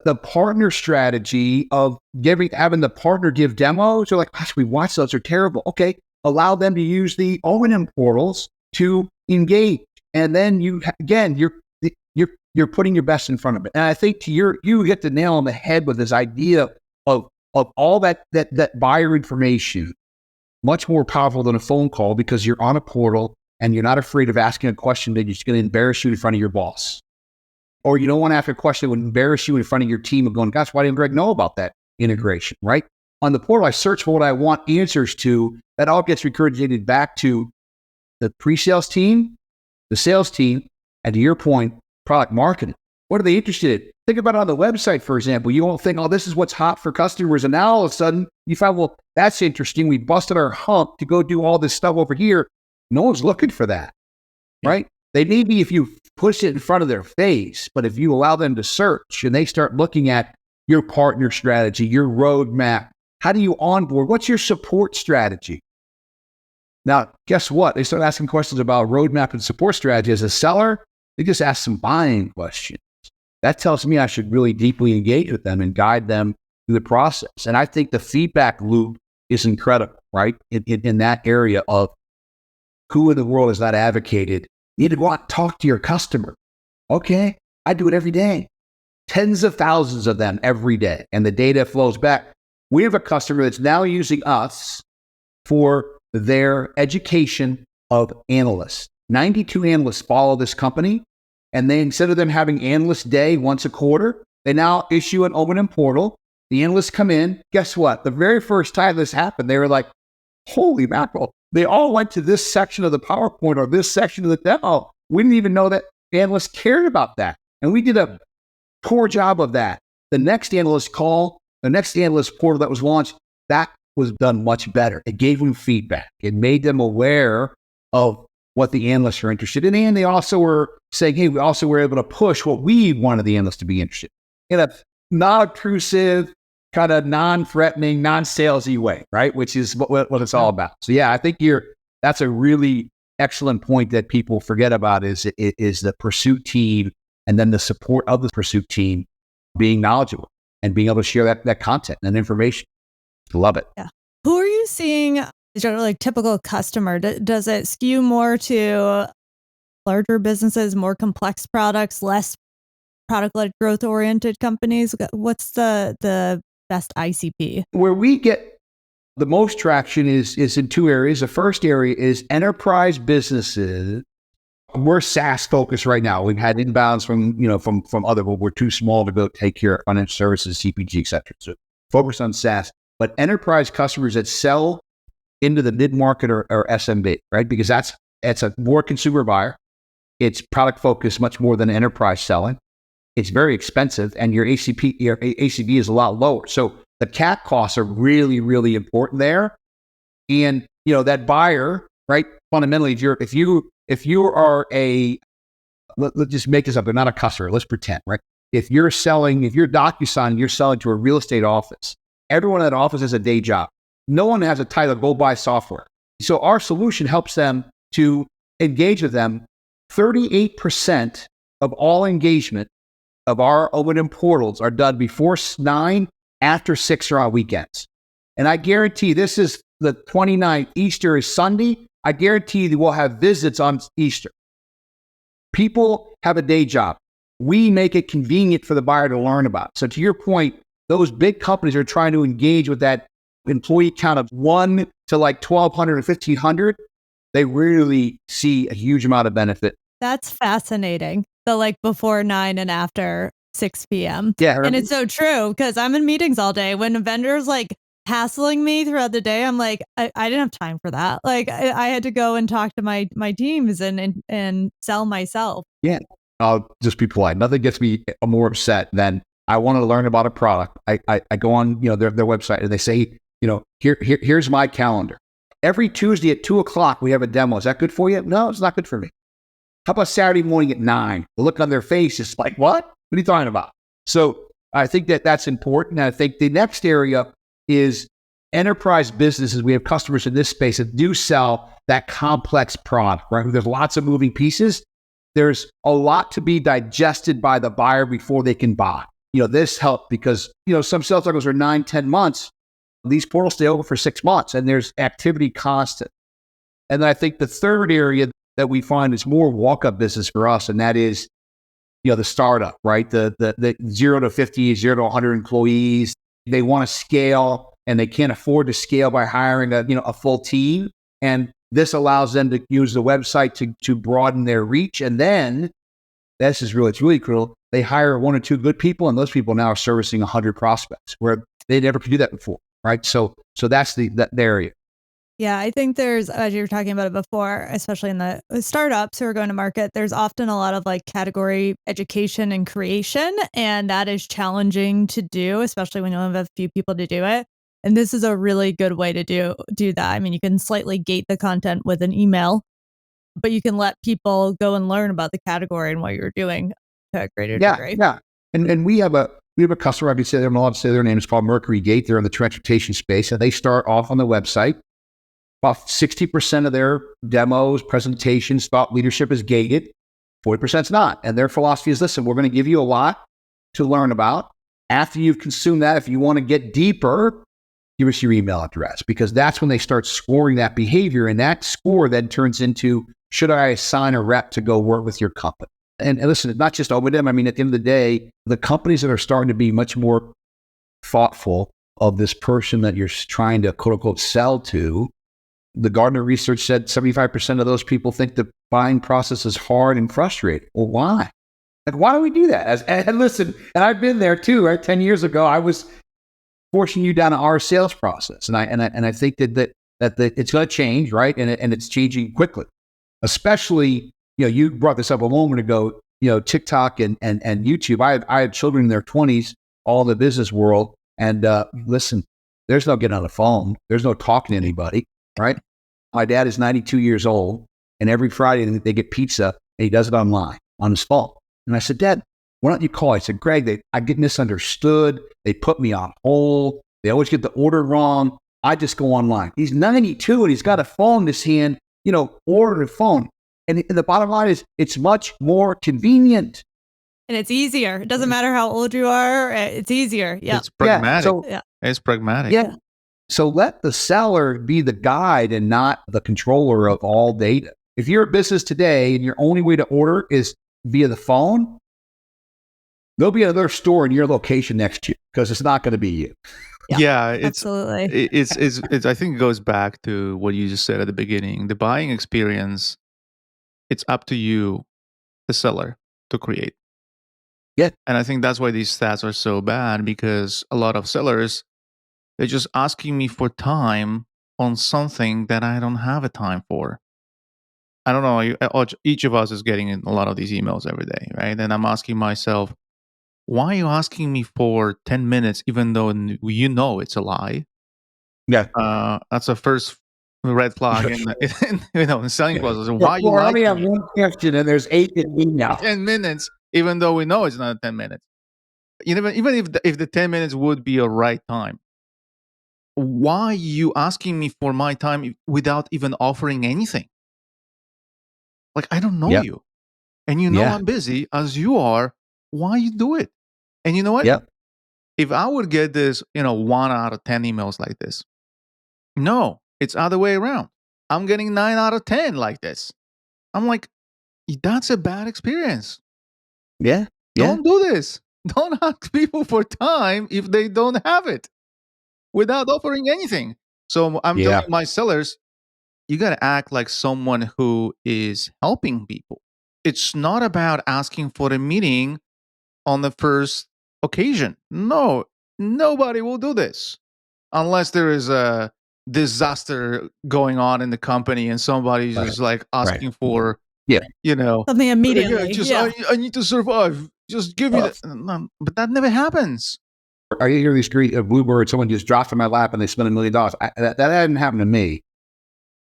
the partner strategy of having the partner give demos. They're like, gosh, we watch those. They're terrible. Okay. Allow them to use the Omedym portals to engage. And then you're putting your best in front of it. And I think you hit the nail on the head with this idea of all that buyer information, much more powerful than a phone call because you're on a portal and you're not afraid of asking a question that's going to embarrass you in front of your boss. Or you don't want to ask a question that would embarrass you in front of your team of going, gosh, why didn't Greg know about that integration, right? On the portal, I search for what I want answers to. That all gets regurgitated back to the pre-sales team, the sales team, and to your point, product marketing. What are they interested in? Think about it on the website, for example. You won't think, oh, this is what's hot for customers. And now all of a sudden you find, well, that's interesting. We busted our hump to go do all this stuff over here. No one's looking for that, right? They may be if you push it in front of their face, but if you allow them to search and they start looking at your partner strategy, your roadmap, how do you onboard? What's your support strategy? Now, guess what? They start asking questions about roadmap and support strategy. As a seller, they just ask some buying questions. That tells me I should really deeply engage with them and guide them through the process. And I think the feedback loop is incredible, right? In that area of who in the world has not advocated, you need to go out and talk to your customer. Okay, I do it every day. Tens of thousands of them every day. And the data flows back. We have a customer that's now using us for their education of analysts. 92 analysts follow this company. And they, instead of them having analyst day once a quarter, they now issue an Omedym portal. The analysts come in. Guess what? The very first time this happened, they were like, holy mackerel. They all went to this section of the PowerPoint or this section of the demo. We didn't even know that analysts cared about that. And we did a poor job of that. The next analyst portal that was launched, that was done much better. It gave them feedback. It made them aware of what the analysts are interested in. And they also were saying, hey, we also were able to push what we wanted the analysts to be interested in a non-obtrusive, kind of non-threatening, non-salesy way, right? Which is what it's all about. So yeah, I think that's a really excellent point that people forget about is the pursuit team and then the support of the pursuit team being knowledgeable and being able to share that content and information. Love it. Yeah. Who are you seeing as your like typical customer? Does it skew more to larger businesses, more complex products, less product-led growth-oriented companies? What's the best ICP? Where we get the most traction is in two areas. The first area is enterprise businesses. We're SaaS focused right now. We've had inbounds from other, but we're too small to go take care of financial services, CPG, et cetera. So focus on SaaS. But enterprise customers that sell into the mid-market or SMB, right? Because it's a more consumer buyer. It's product focused much more than enterprise selling. It's very expensive and your ACV is a lot lower. So the CAC costs are really, really important there. And, that buyer, right? Fundamentally, if you are let's just make this up. They're not a customer. Let's pretend, right? If you're DocuSign, you're selling to a real estate office. Everyone in that office has a day job. No one has a title, go buy software. So our solution helps them to engage with them. 38% of all engagement of our Omedym portals are done before 9, after 6 or on weekends. And I guarantee this is the 29th. Easter is Sunday. I guarantee that we'll have visits on Easter. People have a day job. We make it convenient for the buyer to learn about. So to your point, those big companies are trying to engage with that employee count of 1 to like 1,200 or 1,500. They really see a huge amount of benefit. That's fascinating. The like before 9 and after 6 p.m. Yeah. And it's so true because I'm in meetings all day. When a vendor's like hassling me throughout the day. I'm like, I didn't have time for that. Like I had to go and talk to my teams and sell myself. Yeah. I'll just be polite. Nothing gets me more upset than I want to learn about a product. I go on, their website and they say, here's my calendar. Every Tuesday at 2:00, we have a demo. Is that good for you? No, it's not good for me. How about Saturday morning at 9? The look on their face is like, what? What are you talking about? So I think that's important. And I think the next area is enterprise businesses. We have customers in this space that do sell that complex product, right? There's lots of moving pieces. There's a lot to be digested by the buyer before they can buy. This helped because, some sales cycles are 9-10 months. These portals stay open for 6 months and there's activity constant. And then I think the third area that we find is more walk-up business for us, and that is, the startup, right? The 0 to 50, 0 to 100 employees. They want to scale and they can't afford to scale by hiring a full team. And this allows them to use the website to broaden their reach. And then it's really cool. They hire 1 or 2 good people, and those people now are servicing 100 prospects where they never could do that before, right? So that's the area. Yeah, I think there's, as you were talking about it before, especially in the startups who are going to market, there's often a lot of like category education and creation, and that is challenging to do, especially when you only have a few people to do it. And this is a really good way to do that. I mean, you can slightly gate the content with an email, but you can let people go and learn about the category and what you're doing to a greater degree. Yeah. And we have a customer, I can say, I'm allowed to say their name, is called Mercury Gate. They're in the transportation space, and they start off on the website. About 60% of their demos, presentations, thought leadership is gated. 40% is not. And their philosophy is, listen, we're going to give you a lot to learn about. After you've consumed that, if you want to get deeper, give us your email address, because that's when they start scoring that behavior. And that score then turns into, should I assign a rep to go work with your company? And listen, it's not just Omedym. I mean, at the end of the day, the companies that are starting to be much more thoughtful of this person that you're trying to, quote unquote, sell to, the Gartner research said 75% of those people think the buying process is hard and frustrating. Well, why? Like, why do we do that? And listen, and I've been there too, right? 10 years ago, I was forcing you down our sales process. And I think that it's going to change, right? And it's changing quickly, especially, you brought this up a moment ago, TikTok and YouTube. I have children in their 20s, all in the business world. And listen, there's no getting on the phone. There's no talking to anybody. Right? My dad is 92 years old, and every Friday they get pizza, and he does it online on his phone. And I said, Dad, why don't you call? I said, Greg, I get misunderstood. They put me on hold. They always get the order wrong. I just go online. He's 92 and he's got a phone in his hand, order a phone. And the bottom line is, it's much more convenient. And it's easier. It doesn't matter how old you are. It's easier. Yeah. It's pragmatic. Yeah. It's pragmatic. Yeah. So let the seller be the guide and not the controller of all data. If you're a business today and your only way to order is via the phone, there'll be another store in your location next year because it's not going to be you. Yeah, absolutely. It's I think it goes back to what you just said at the beginning. The buying experience, it's up to you, the seller, to create. Yeah. And I think that's why these stats are so bad, because a lot of sellers, they're just asking me for time on something that I don't have a time for. I don't know. Each of us is getting a lot of these emails every day, right? And I'm asking myself, why are you asking me for 10 minutes, even though it's a lie? Yeah. That's the first red flag in selling process. Why you I only like have one question, and there's 8 in me now. 10 minutes, even though we know it's not 10 minutes. Even if the 10 minutes would be a right time. Why are you asking me for my time without even offering anything? Like, I don't know you. And I'm busy as you are. Why you do it? And you know what? Yep. If I would get this, 1 out of 10 emails like this. No, it's other way around. I'm getting 9 out of 10 like this. I'm like, that's a bad experience. Yeah. Don't do this. Don't ask people for time if they don't have it, without offering anything. So I'm telling my sellers, you got to act like someone who is helping people. It's not about asking for a meeting on the first occasion. No, nobody will do this. unless there is a disaster going on in the company and somebody's just like asking for, something immediately. I need to survive. Just give me that. No, but that never happens. I hear these great bluebirds, someone just drops in my lap and they spend $1 million. That hadn't happened to me.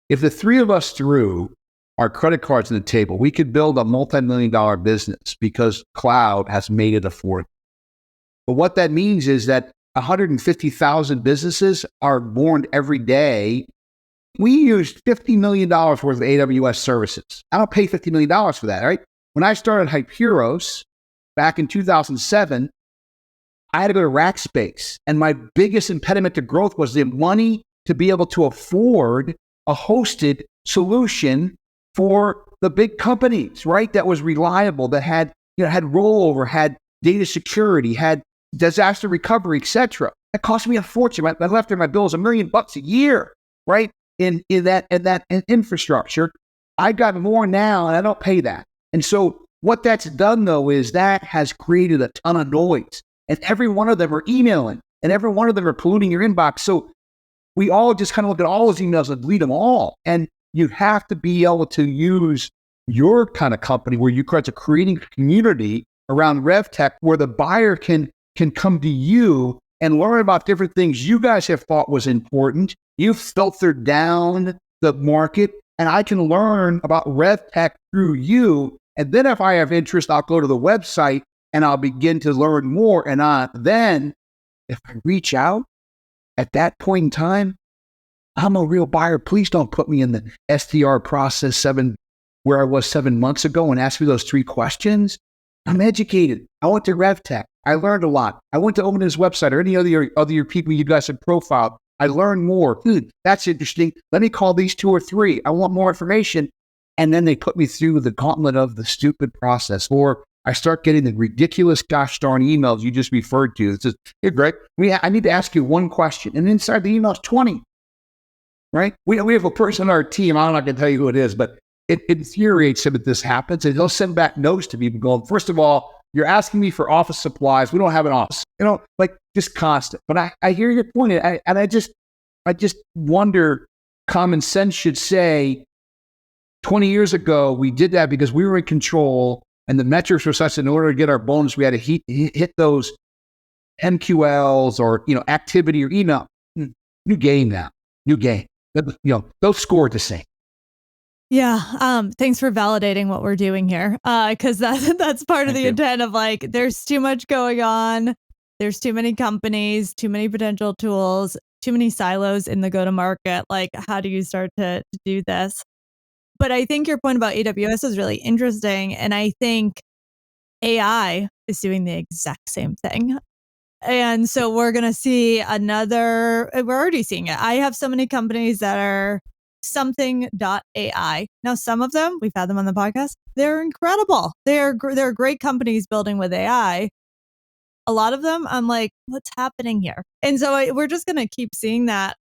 If the three of us threw our credit cards on the table, we could build a multi-million-dollar business because cloud has made it affordable. But what that means is that 150,000 businesses are born every day. We use $50 million worth of AWS services. I don't pay $50 million for that, right? When I started Hyperos back in 2007, I had to go to Rackspace. And my biggest impediment to growth was the money to be able to afford a hosted solution for the big companies, right? That was reliable, that had rollover, had data security, had disaster recovery, etc. That cost me a fortune. I left there, my bill is $1 million a year, right? In that infrastructure. I got more now, and I don't pay that. And so what that's done, though, is that has created a ton of noise. And every one of them are emailing, and every one of them are polluting your inbox. So we all just kind of look at all those emails and delete them all. And you have to be able to use your kind of company where you start creating a community around RevTech where the buyer can come to you and learn about different things you guys have thought was important. You've filtered down the market, and I can learn about RevTech through you. And then if I have interest, I'll go to the website and I'll begin to learn more. And then if I reach out at that point in time, I'm a real buyer. Please don't put me in the SDR process where I was 7 months ago and ask me those 3 questions. I'm educated. I went to RevTech. I learned a lot. I went to Omedym's website or any other people you guys have profiled. I learned more. That's interesting. Let me call these 2 or 3. I want more information. And then they put me through the gauntlet of the stupid process. Or I start getting the ridiculous gosh darn emails you just referred to. It says, hey, Greg, I need to ask you one question. And inside the email is 20. Right? We have a person on our team, I'm not going to tell you who it is, but it infuriates him that this happens. And he'll send back notes to me going, first of all, you're asking me for office supplies. We don't have an office. Like just constant. But I hear your point. And I just wonder, common sense should say 20 years ago, we did that because we were in control and the metrics were such that in order to get our bonus, we had to hit those MQLs or, activity or email. New game now. New game. They'll score the same. Yeah. Thanks for validating what we're doing here. Because that's part of the intent of like, there's too much going on. There's too many companies, too many potential tools, too many silos in the go-to-market. Like, how do you start to do this? But I think your point about AWS is really interesting. And I think AI is doing the exact same thing. And so we're going to see we're already seeing it. I have so many companies that are something.ai. Now, some of them, we've had them on the podcast. They're incredible. They're great companies building with AI. A lot of them, I'm like, what's happening here? And so we're just going to keep seeing that.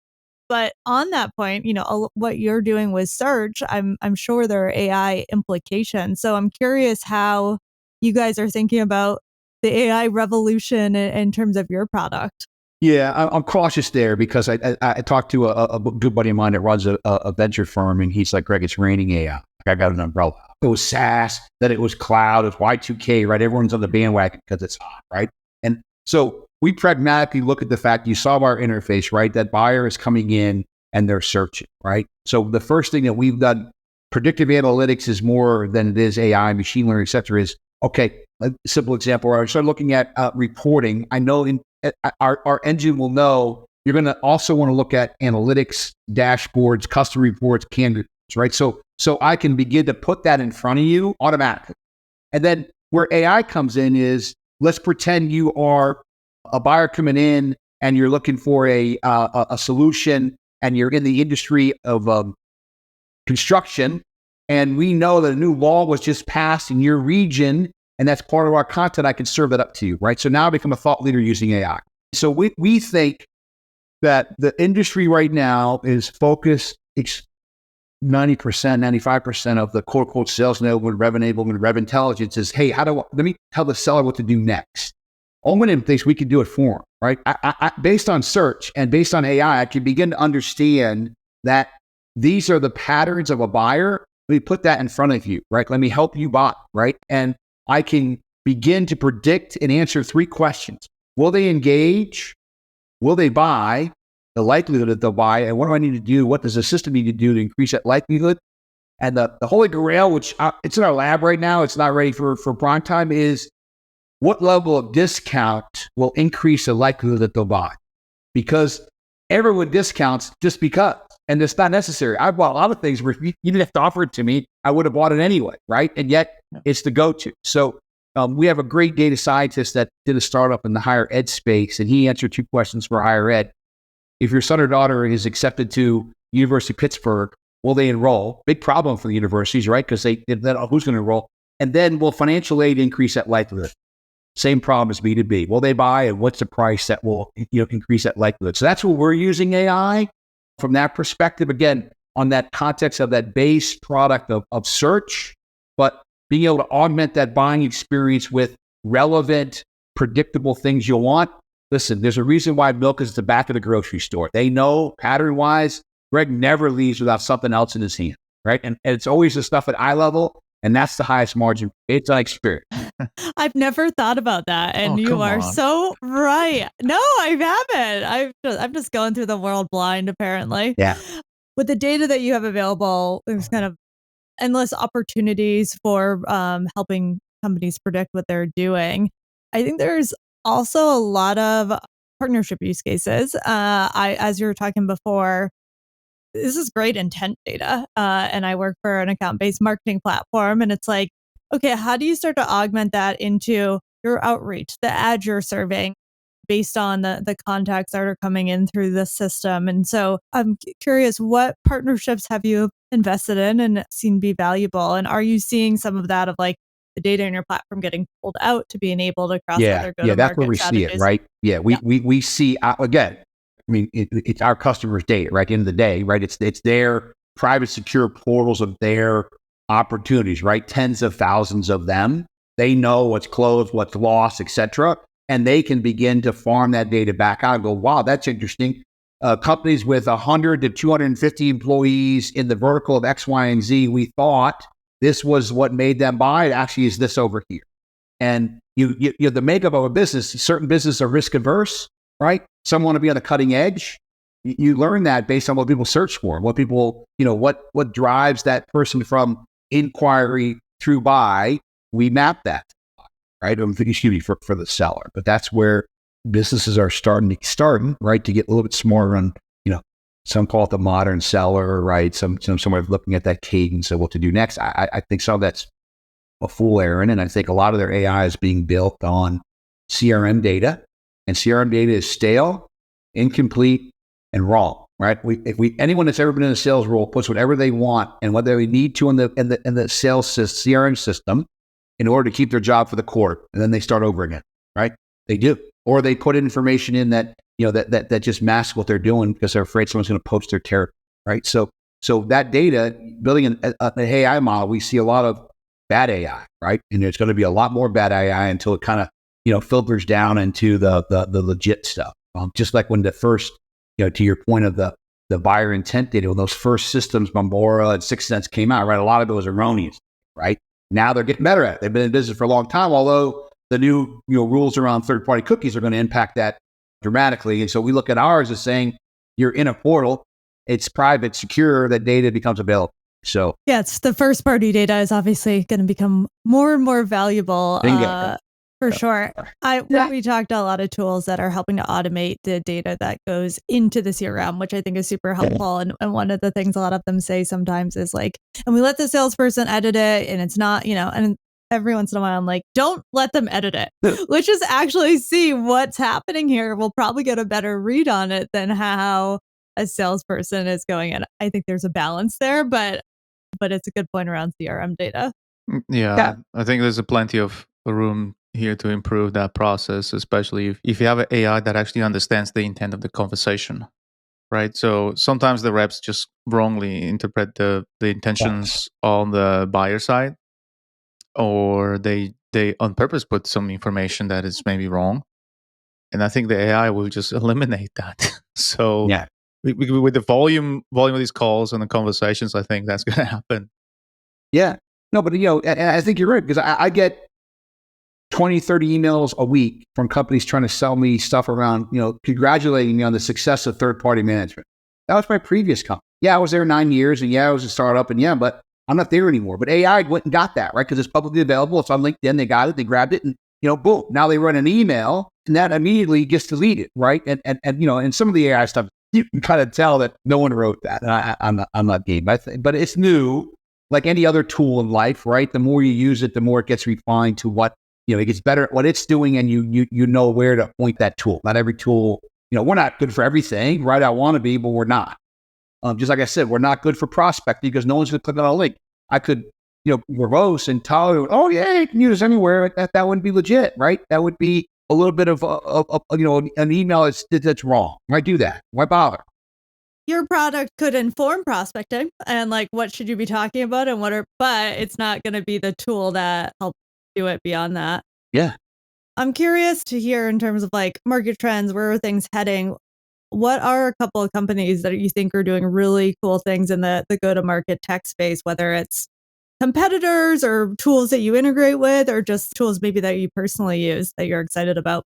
But on that point, what you're doing with search, I'm sure there are AI implications. So I'm curious how you guys are thinking about the AI revolution in terms of your product. Yeah, I'm cautious there because I talked to a good buddy of mine that runs a venture firm, and he's like, Greg, it's raining AI. I got an umbrella. It was SaaS, then it was cloud, it was Y2K, right? Everyone's on the bandwagon because it's hot, right? And so we pragmatically look at the fact you saw our interface, right? That buyer is coming in and they're searching, right? So the first thing that we've done, predictive analytics is more than it is AI, machine learning, et cetera, is, okay, a simple example, I started looking at reporting. I know our engine will know you're going to also want to look at analytics, dashboards, custom reports, candidates, right? So I can begin to put that in front of you automatically. And then where AI comes in is, let's pretend you are a buyer coming in and you're looking for a solution and you're in the industry of construction. And we know that a new law was just passed in your region, and that's part of our content. I can serve that up to you, right? So now I become a thought leader using AI. So we think that the industry right now is focused 90%, 95% of the quote unquote sales enablement, rev enablement, rev intelligence is, hey, let me tell the seller what to do next. Omedym thinks we can do it for him. right? Based on search and based on AI, I can begin to understand that these are the patterns of a buyer. Let me put that in front of you, right? Let me help you buy, right? And I can begin to predict and answer 3 questions. Will they engage? Will they buy? The likelihood that they'll buy, and what do I need to do? What does the system need to do to increase that likelihood? And the holy grail, which it's in our lab right now, it's not ready for prime time, is what level of discount will increase the likelihood that they'll buy? Because everyone discounts just because, and it's not necessary. I bought a lot of things where if you didn't have to offer it to me, I would have bought it anyway, right? And yet it's the go-to. So we have a great data scientist that did a startup in the higher ed space, and he answered 2 questions for higher ed. If your son or daughter is accepted to University of Pittsburgh, will they enroll? Big problem for the universities, right? Because who's going to enroll? And then will financial aid increase that likelihood? Same problem as B2B. Will they buy, and what's the price that will increase that likelihood? So that's what we're using AI from that perspective. Again, on that context of that base product of search, but being able to augment that buying experience with relevant, predictable things you'll want. Listen, there's a reason why milk is at the back of the grocery store. They know pattern-wise, Greg never leaves without something else in his hand, right? And it's always the stuff at eye level, and that's the highest margin. It's on experience. I've never thought about that, and you are so right. No, I haven't. I'm just going through the world blind, apparently. Yeah. With the data that you have available, there's kind of endless opportunities for helping companies predict what they're doing. I think there's also a lot of partnership use cases. As you were talking before, this is great intent data. And I work for an account-based marketing platform, and it's like, okay, how do you start to augment that into your outreach, the ads you're serving based on the contacts that are coming in through the system? And so I'm curious, what partnerships have you invested in and seen be valuable? And are you seeing some of that of like the data in your platform getting pulled out to be enabled across other go-to-market that's where we strategies? see it, right? We see, again, I mean, it's our customers' data, right? At the end of the day, right? It's their private, secure portals of their opportunities, right? Tens of thousands of them. They know what's closed, what's lost, etc., and they can begin to farm that data back out and go, wow, that's interesting. Companies with 100 to 250 employees in the vertical of X, Y, and Z, we thought this was what made them buy. It actually is this over here. And the makeup of a business, certain businesses are risk averse, right? Some want to be on the cutting edge. You learn that based on what people search for, what people, what drives that person from inquiry through buy. We map that, right? Excuse me, for the seller. But that's where businesses are starting, right, to get a little bit smarter on, some call it the modern seller, right? Some are looking at that cadence of what to do next. I think some of that's a fool errand, and I think a lot of their AI is being built on CRM data, and CRM data is stale, incomplete, and wrong, right? Anyone that's ever been in a sales role puts whatever they want and what they need to in the sales CRM system in order to keep their job for the quarter, and then they start over again, right? They do, or they put information in that that just masks what they're doing because they're afraid someone's going to poach their territory, right? So that data, building an AI model, we see a lot of bad AI, right? And there's going to be a lot more bad AI until it kind of filters down into the legit stuff. Just like when the first, to your point of the buyer intent data, when those first systems, Bombora and 6 Sense came out, right? A lot of it was erroneous, right? Now they're getting better at it. They've been in business for a long time, although the new rules around third-party cookies are going to impact that dramatically. And so we look at ours as saying, you're in a portal, it's private, secure, that data becomes available. So yeah, it's the first party data is obviously going to become more and more valuable. For sure. We talked a lot of tools that are helping to automate the data that goes into the CRM, which I think is super helpful. And one of the things a lot of them say sometimes is like, and we let the salesperson edit it, and it's not, and every once in a while I'm like, don't let them edit it. Let's just actually see what's happening here. We'll probably get a better read on it than how a salesperson is going. And I think there's a balance there, but it's a good point around CRM data. Yeah. I think there's plenty of room here to improve that process, especially if you have an AI that actually understands the intent of the conversation, right? So sometimes the reps just wrongly interpret the intentions on the buyer side, or they on purpose put some information that is maybe wrong. And I think the AI will just eliminate that. So Yeah. with the volume of these calls and the conversations, I think that's going to happen. Yeah. No, but I think you're right, because I get 20, 30 emails a week from companies trying to sell me stuff around, congratulating me on the success of third-party management. That was my previous company. Yeah, I was there 9 years, and I was a startup, and but I'm not there anymore. But AI went and got that, right? Because it's publicly available. It's on LinkedIn. They got it. They grabbed it, and boom. Now they run an email, and that immediately gets deleted, right? And some of the AI stuff, you can kind of tell that no one wrote that. And I'm not game, but it's new, like any other tool in life, right? The more you use it, the more it gets refined to what it gets better at what it's doing, and you know where to point that tool. Not every tool, we're not good for everything, right? I want to be, but we're not. Just like I said, we're not good for prospecting because no one's going to click on a link. I could, verbose and tolerate. Oh yeah, you can use this anywhere. That wouldn't be legit, right? That would be a little bit of an email that's wrong. Why do that? Why bother? Your product could inform prospecting and like what should you be talking about and but it's not going to be the tool that helps do it beyond that. Yeah. I'm curious to hear in terms of like market trends, where are things heading? What are a couple of companies that you think are doing really cool things in the go-to-market tech space, whether it's competitors or tools that you integrate with, or just tools maybe that you personally use that you're excited about?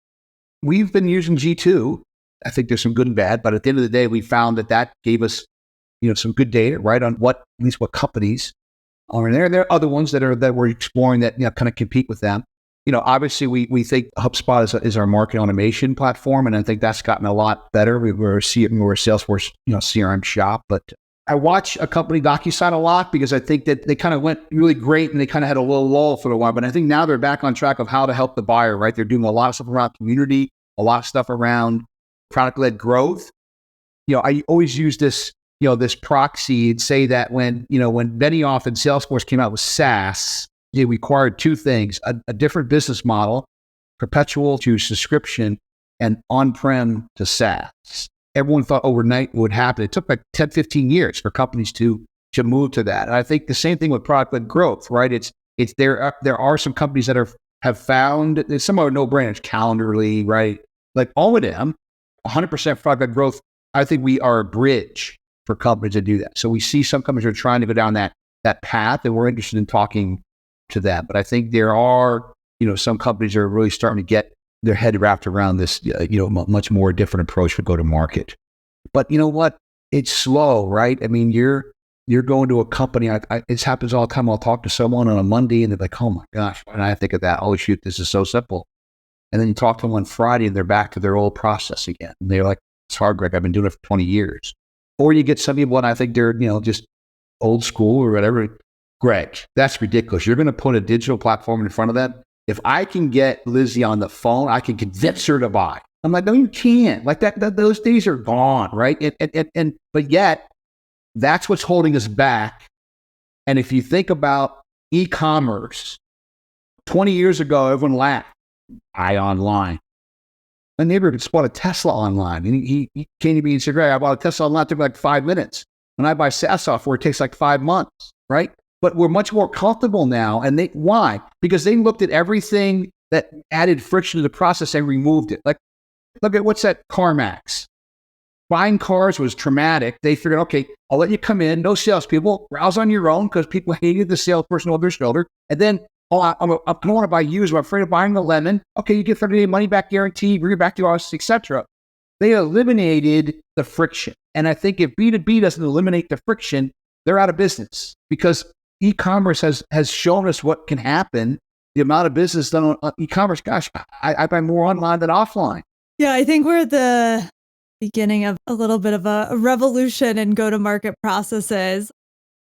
We've been using G2. I think there's some good and bad, but at the end of the day, we found that gave us, some good data, right, on at least what companies are in there. There are other ones that we're exploring that kind of compete with them. Obviously we think HubSpot is our marketing automation platform, and I think that's gotten a lot better. We're a Salesforce, CRM shop, but I watch a company, DocuSign, a lot because I think that they kind of went really great and they kind of had a little lull for a while, but I think now they're back on track of how to help the buyer, right? They're doing a lot of stuff around community, a lot of stuff around product-led growth. I always use this, this proxy and say that when Benioff and Salesforce came out with SaaS, it required two things: a different business model, perpetual to subscription, and on-prem to SaaS. Everyone thought overnight would happen. It took like 10, 15 years for companies to move to that. And I think the same thing with product-led growth, right? There are some companies that have found, some are no-brainers, Calendarly, right? Like Omedym, 100% product-led growth. I think we are a bridge for companies to do that. So we see some companies are trying to go down that path, and we're interested in talking to that. But I think there are, some companies are really starting to get their head wrapped around this, much more different approach for go to market. But you know what? It's slow, right? I mean, you're going to a company. It happens all the time. I'll talk to someone on a Monday, and they're like, "Oh my gosh, why did I think of that? Oh shoot, this is so simple." And then you talk to them on Friday, and they're back to their old process again. And they're like, "It's hard, Greg. I've been doing it for 20 years." Or you get some people, and I think they're just old school or whatever. Greg, that's ridiculous. You're going to put a digital platform in front of them. If I can get Lizzie on the phone, I can convince her to buy. I'm like, no, you can't. Like that those days are gone, right? But yet, that's what's holding us back. And if you think about e-commerce, 20 years ago, everyone laughed. Buy online. My neighbor just bought a Tesla online. And he came to me and said, Greg, I bought a Tesla online. It took like 5 minutes. When I buy SaaS software, it takes like 5 months, right? But we're much more comfortable now. And why? Because they looked at everything that added friction to the process and removed it. Like, look at what's that CarMax. Buying cars was traumatic. They figured, okay, I'll let you come in, no salespeople, browse on your own because people hated the salesperson over their shoulder. And then, I don't want to buy used. I'm afraid of buying the lemon. Okay, you get 30-day money back guarantee, bring it back to us, etc. They eliminated the friction. And I think if B2B doesn't eliminate the friction, they're out of business because e-commerce has shown us what can happen. The amount of business done on e-commerce, gosh, I buy more online than offline. Yeah, I think we're at the beginning of a little bit of a revolution in go-to-market processes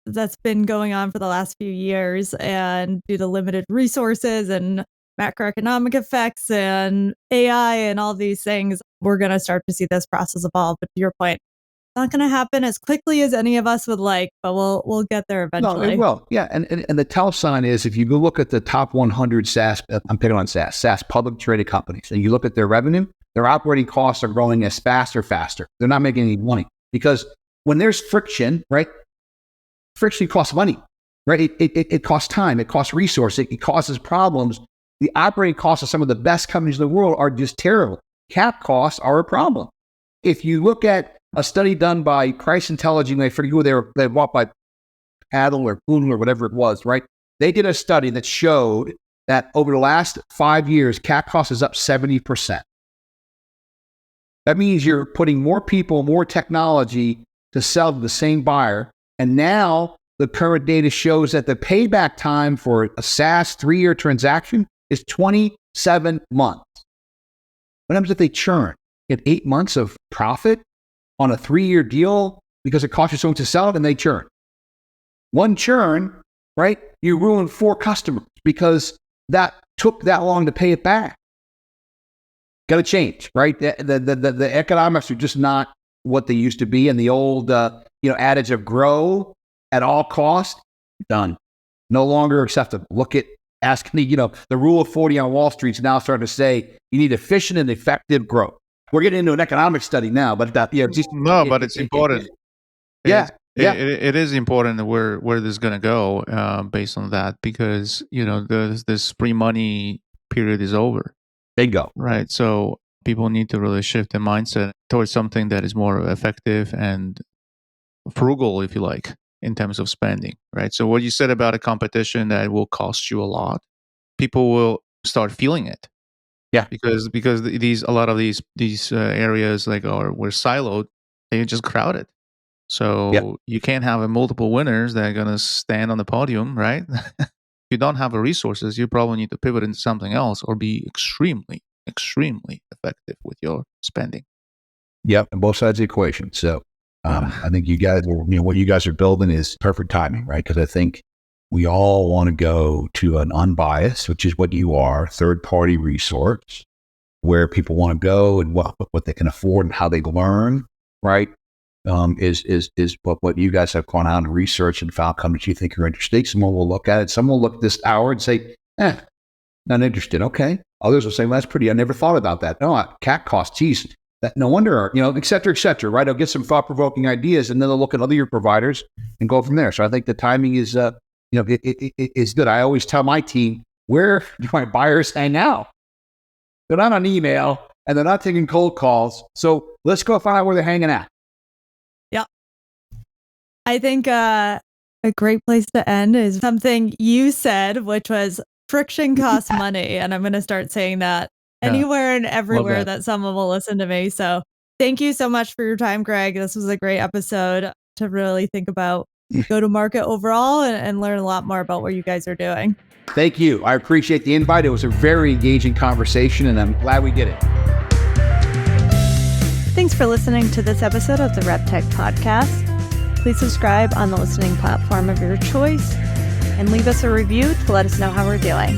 that's been going on for the last few years. And due to limited resources and macroeconomic effects and AI and all these things, we're going to start to see this process evolve. But to your point, it's not going to happen as quickly as any of us would like, but we'll get there eventually. No, it will. Yeah, and the tell sign is if you go look at the top 100 SaaS, I'm picking on SaaS public traded companies, and you look at their revenue, their operating costs are growing as faster. They're not making any money because when there's friction, right? Friction costs money, right? It costs time, it costs resources, it causes problems. The operating costs of some of the best companies in the world are just terrible. cap costs are a problem. If you look at a study done by Price Intelligence, I forget who they bought by Paddle or Poodle or whatever it was, right? They did a study that showed that over the last 5 years, cap cost is up 70%. That means you're putting more people, more technology to sell to the same buyer. And now the current data shows that the payback time for a SaaS 3-year transaction is 27 months. What happens if they churn? Get 8 months of profit on a 3-year deal because it costs you so much to sell it, and they churn. One churn, right? You ruin 4 customers because that took that long to pay it back. Got to change, right? The economics are just not what they used to be, and the old adage of grow at all cost, done. No longer acceptable. Look at asking the rule of 40 on Wall Street's now starting to say you need efficient and effective growth. We're getting into an economic study now, but but it's important. It is important where this is going to go based on that, because this free money period is over. Bingo. Right. So people need to really shift their mindset towards something that is more effective and frugal, if you like, in terms of spending. Right. So what you said about a competition that will cost you a lot, people will start feeling it. Yeah. Because a lot of these areas we're siloed, they're just crowded. So you can't have multiple winners that are going to stand on the podium, right? If you don't have the resources, you probably need to pivot into something else or be extremely, extremely effective with your spending. Yep, on both sides of the equation. So I think you guys, what you guys are building is perfect timing, right? Because I think we all want to go to an unbiased, which is what you are, third-party resource, where people want to go and what they can afford and how they learn, right? Is what you guys have gone out and researched and found come that you think are interesting. Someone will look at it. Someone will look at this hour and say, not interested. Okay. Others will say, well, that's pretty. I never thought about that. No, cat costs, geez, that no wonder, et cetera, right? I'll get some thought-provoking ideas, and then they'll look at other providers and go from there. So I think the timing is, is good. I always tell my team, where do my buyers hang out? They're not on email and they're not taking cold calls. So let's go find out where they're hanging out. Yeah. I think a great place to end is something you said, which was friction costs money. And I'm going to start saying that anywhere and everywhere that someone will listen to me. So thank you so much for your time, Greg. This was a great episode to really think about go-to-market overall and learn a lot more about what you guys are doing. Thank you. I appreciate the invite. It was a very engaging conversation, and I'm glad we did it. Thanks for listening to this episode of the RepTech Podcast. Please subscribe on the listening platform of your choice and leave us a review to let us know how we're doing.